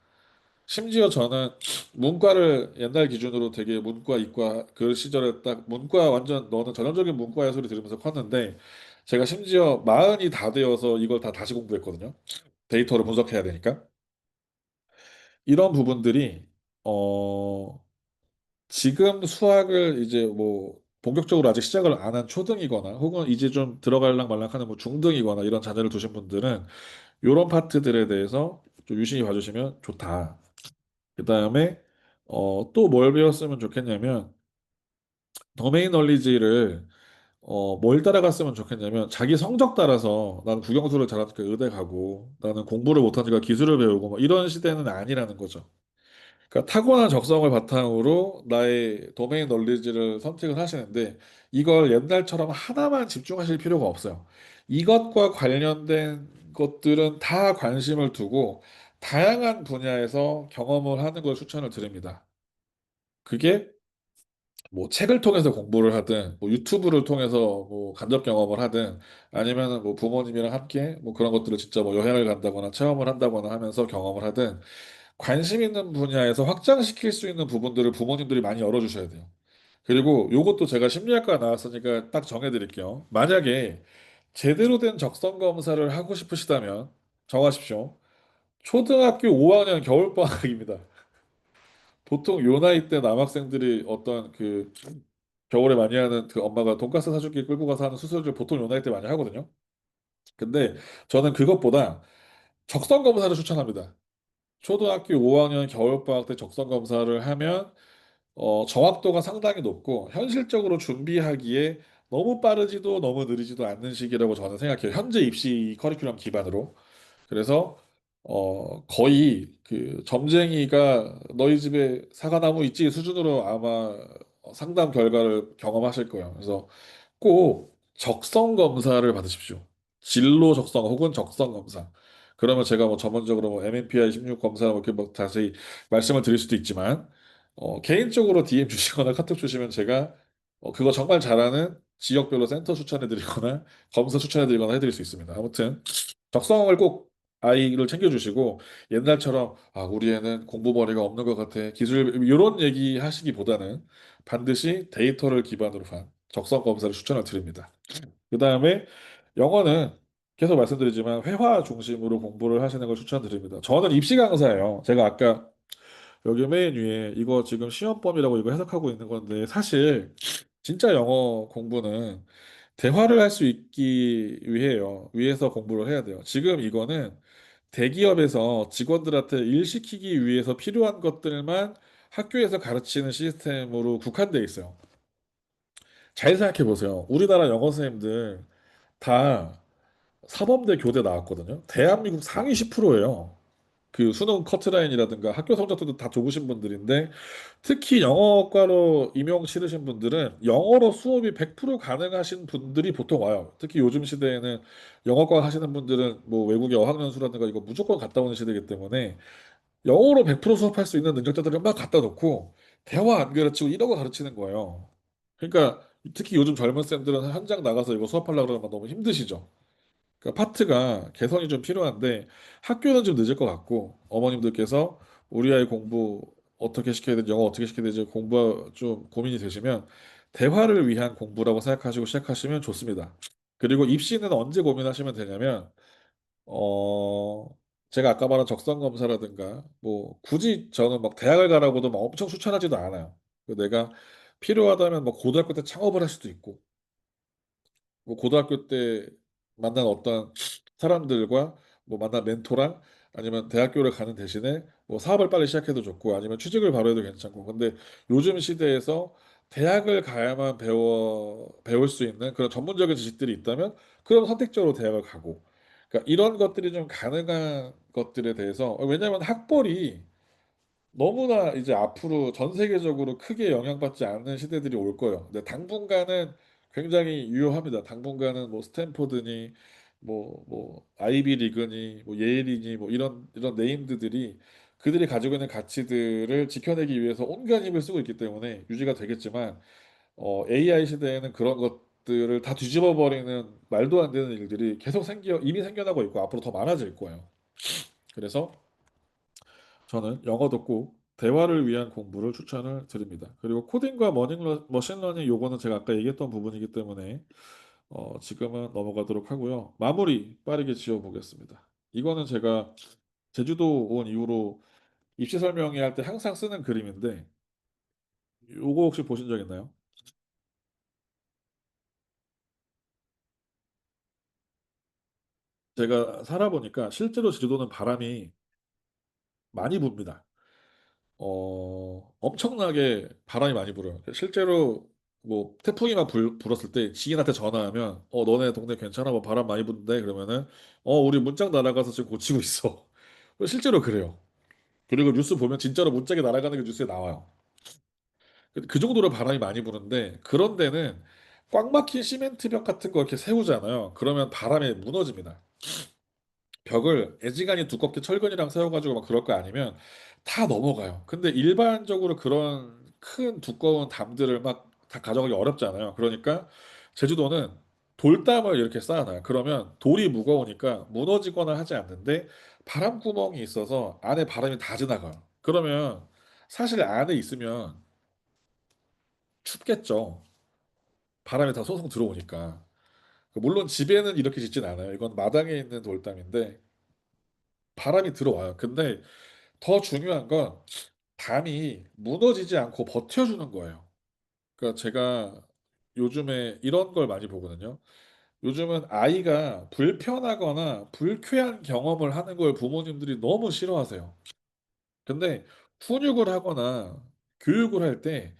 심지어 저는 문과를 옛날 기준으로 되게 문과, 이과 그 시절에 딱 문과 완전 너는 전형적인 문과의 소리 들으면서 컸는데 제가 심지어 마흔이 다 되어서 이걸 다 다시 공부했거든요. 데이터를 분석해야 되니까. 이런 부분들이 어 지금 수학을 이제 뭐 본격적으로 아직 시작을 안 한 초등이거나 혹은 이제 좀 들어갈랑 말랑하는 뭐 중등이거나 이런 자녀를 두신 분들은 요런 파트들에 대해서 좀 유심히 봐주시면 좋다. 그다음에 또 뭘 배웠으면 좋겠냐면 도메인 널리지를 뭘 따라갔으면 좋겠냐면 자기 성적 따라서 나는 국영수를 잘하니까 의대 가고 나는 공부를 못하니까 기술을 배우고 뭐 이런 시대는 아니라는 거죠. 그러니까 타고난 적성을 바탕으로 나의 도메인 널리지를 선택을 하시는데 이걸 옛날처럼 하나만 집중하실 필요가 없어요. 이것과 관련된 것들은 다 관심을 두고 다양한 분야에서 경험을 하는 걸 추천을 드립니다. 그게 뭐 책을 통해서 공부를 하든 뭐 유튜브를 통해서 뭐 간접 경험을 하든 아니면은 뭐 부모님이랑 함께 뭐 그런 것들을 진짜 뭐 여행을 간다거나 체험을 한다거나 하면서 경험을 하든 관심 있는 분야에서 확장시킬 수 있는 부분들을 부모님들이 많이 열어주셔야 돼요. 그리고 요것도 제가 심리학과 나왔으니까 딱 정해드릴게요. 만약에 제대로 된 적성 검사를 하고 싶으시다면 정하십시오. 초등학교 5학년 겨울방학입니다. 보통 요 나이 때 남학생들이 어떤 그 겨울에 많이 하는 그 엄마가 돈가스 사주기 끌고 가서 하는 수술을 보통 요 나이 때 많이 하거든요. 근데 저는 그것보다 적성 검사를 추천합니다. 초등학교 5학년 겨울방학 때 적성 검사를 하면 정확도가 상당히 높고 현실적으로 준비하기에 너무 빠르지도 너무 느리지도 않는 시기라고 저는 생각해요. 현재 입시 커리큘럼 기반으로. 그래서 거의 그 점쟁이가 너희 집에 사과나무 있지 수준으로 아마 상담 결과를 경험하실 거예요. 그래서 꼭 적성 검사를 받으십시오. 진로 적성 혹은 적성 검사. 그러면 제가 뭐 전문적으로 뭐 MMPI 16 검사 뭐 이렇게 뭐 자세히 말씀을 드릴 수도 있지만 개인적으로 DM 주시거나 카톡 주시면 제가 그거 정말 잘하는 지역별로 센터 추천해 드리거나 검사 추천해 드리거나 해드릴 수 있습니다. 아무튼 적성을 꼭 아이를 챙겨주시고 옛날처럼 아 우리 애는 공부머리가 없는 것 같아 기술 이런 얘기 하시기보다는 반드시 데이터를 기반으로 한 적성 검사를 추천을 드립니다. 그 다음에 영어는 계속 말씀드리지만 회화 중심으로 공부를 하시는 걸 추천드립니다. 저는 입시 강사예요. 제가 아까 여기 메인 위에 이거 지금 시험범위라고 이거 해석하고 있는 건데 사실 진짜 영어 공부는 대화를 할 수 있기 위해요. 위해서 공부를 해야 돼요. 지금 이거는 대기업에서 직원들한테 일 시키기 위해서 필요한 것들만 학교에서 가르치는 시스템으로 국한돼 있어요. 잘 생각해 보세요. 우리나라 영어 선생님들 다 사범대 교대 나왔거든요. 대한민국 상위 10%예요. 그 수능 커트라인이라든가 학교 성적도 다 좋으신 분들인데 특히 영어과로 임용 치르신 분들은 영어로 수업이 100% 가능하신 분들이 보통 와요. 특히 요즘 시대에는 영어과 하시는 분들은 뭐 외국에 어학연수라든가 이거 무조건 갔다 오는 시대이기 때문에 영어로 100% 수업할 수 있는 능력자들을 막 갖다 놓고 대화 안 가르치고 이런 거 가르치는 거예요. 그러니까 특히 요즘 젊은 쌤들은 현장 나가서 이거 수업하려고 그러면 너무 힘드시죠. 그러니까 파트가 개선이 좀 필요한데 학교는 좀 늦을 것 같고 어머님들께서 우리 아이 공부 어떻게 시켜야 되지 영어 어떻게 시켜야 되지 공부 좀 고민이 되시면 대화를 위한 공부라고 생각하시고 시작하시면 좋습니다. 그리고 입시는 언제 고민하시면 되냐면 어 제가 아까 말한 적성 검사라든가 뭐 굳이 저는 막 대학을 가라고도 막 엄청 추천하지도 않아요. 내가 필요하다면 뭐 고등학교 때 창업을 할 수도 있고 뭐 고등학교 때 만난 어떤 사람들과 뭐 만난 멘토랑 아니면 대학교를 가는 대신에 뭐 사업을 빨리 시작해도 좋고 아니면 취직을 바로 해도 괜찮고 근데 요즘 시대에서 대학을 가야만 배울 수 있는 그런 전문적인 지식들이 있다면 그럼 선택적으로 대학을 가고 그러니까 이런 것들이 좀 가능한 것들에 대해서 왜냐하면 학벌이 너무나 이제 앞으로 전 세계적으로 크게 영향받지 않는 시대들이 올 거예요. 근데 당분간은 굉장히 유효합니다. 당분간은 뭐 스탠포드니 뭐 아이비 리그니 뭐 예일이니 뭐 이런 네임드들이 그들이 가지고 있는 가치들을 지켜내기 위해서 온갖 힘을 쓰고 있기 때문에 유지가 되겠지만 AI 시대에는 그런 것들을 다 뒤집어 버리는 말도 안 되는 일들이 계속 이미 생겨나고 있고 앞으로 더 많아질 거예요. 그래서 저는 영어도 꼭 대화를 위한 공부를 추천을 드립니다. 그리고 코딩과 머신러닝 요거는 제가 아까 얘기했던 부분이기 때문에 지금은 넘어가도록 하고요. 마무리 빠르게 지어 보겠습니다. 이거는 제가 제주도 온 이후로 입시 설명회 할 때 항상 쓰는 그림인데 요거 혹시 보신 적 있나요? 제가 살아보니까 실제로 제주도는 바람이 많이 붑니다. 엄청나게 바람이 많이 불어요. 실제로 뭐 태풍이 막 불었을 때 지인한테 전화하면 너네 동네 괜찮아? 뭐 바람 많이 부는데 그러면은 우리 문짝 날아가서 지금 고치고 있어. 실제로 그래요. 그리고 뉴스 보면 진짜로 문짝이 날아가는 게 뉴스에 나와요. 그 정도로 바람이 많이 부는데 그런 데는 꽉 막힌 시멘트 벽 같은 거 이렇게 세우잖아요. 그러면 바람에 무너집니다. 벽을 애지간히 두껍게 철근이랑 세워가지고 막 그럴 거 아니면 다 넘어가요. 근데 일반적으로 그런 큰 두꺼운 담들을 막 다 가져가기 어렵잖아요. 그러니까 제주도는 돌담을 이렇게 쌓아놔요. 그러면 돌이 무거우니까 무너지거나 하지 않는데 바람 구멍이 있어서 안에 바람이 다 지나가요. 그러면 사실 안에 있으면 춥겠죠. 바람이 다 소송 들어오니까. 물론 집에는 이렇게 짓진 않아요. 이건 마당에 있는 돌담인데 바람이 들어와요. 근데 더 중요한 건 담이 무너지지 않고 버텨주는 거예요. 그러니까 제가 요즘에 이런 걸 많이 보거든요. 요즘은 아이가 불편하거나 불쾌한 경험을 하는 걸 부모님들이 너무 싫어하세요. 근데 훈육을 하거나 교육을 할 때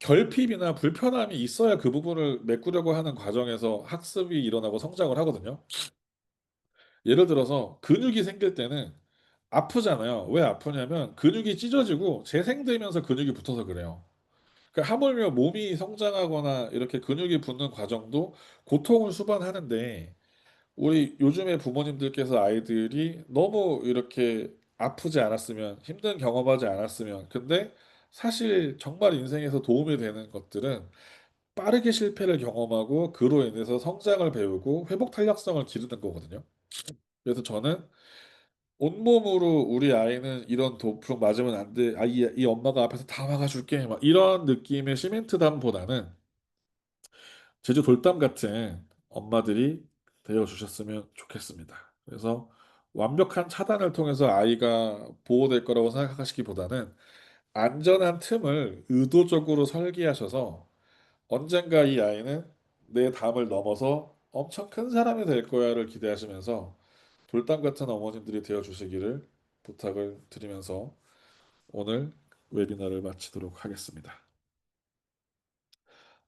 결핍이나 불편함이 있어야 그 부분을 메꾸려고 하는 과정에서 학습이 일어나고 성장을 하거든요. 예를 들어서 근육이 생길 때는 아프잖아요. 왜 아프냐면 근육이 찢어지고 재생되면서 근육이 붙어서 그래요. 그러니까 하물며 몸이 성장하거나 이렇게 근육이 붙는 과정도 고통을 수반하는데 우리 요즘의 부모님들께서 아이들이 너무 이렇게 아프지 않았으면 힘든 경험하지 않았으면 근데 사실 정말 인생에서 도움이 되는 것들은 빠르게 실패를 경험하고 그로 인해서 성장을 배우고 회복 탄력성을 기르는 거거든요. 그래서 저는 온몸으로 우리 아이는 이런 도프로 맞으면 안 돼. 이 엄마가 앞에서 다 막아줄게. 막 이런 느낌의 시멘트담보다는 제주 돌담 같은 엄마들이 되어 주셨으면 좋겠습니다. 그래서 완벽한 차단을 통해서 아이가 보호될 거라고 생각하시기보다는 안전한 틈을 의도적으로 설계하셔서 언젠가 이 아이는 내 담을 넘어서 엄청 큰 사람이 될 거야를 기대하시면서 돌담 같은 어머님들이 되어 주시기를 부탁을 드리면서 오늘 웨비나를 마치도록 하겠습니다.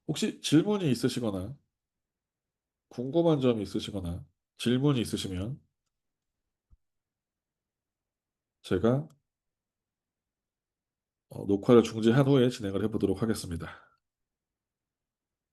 혹시 질문이 있으시거나 궁금한 점이 있으시거나 질문이 있으시면 제가 녹화를 중지한 후에 진행을 해보도록 하겠습니다.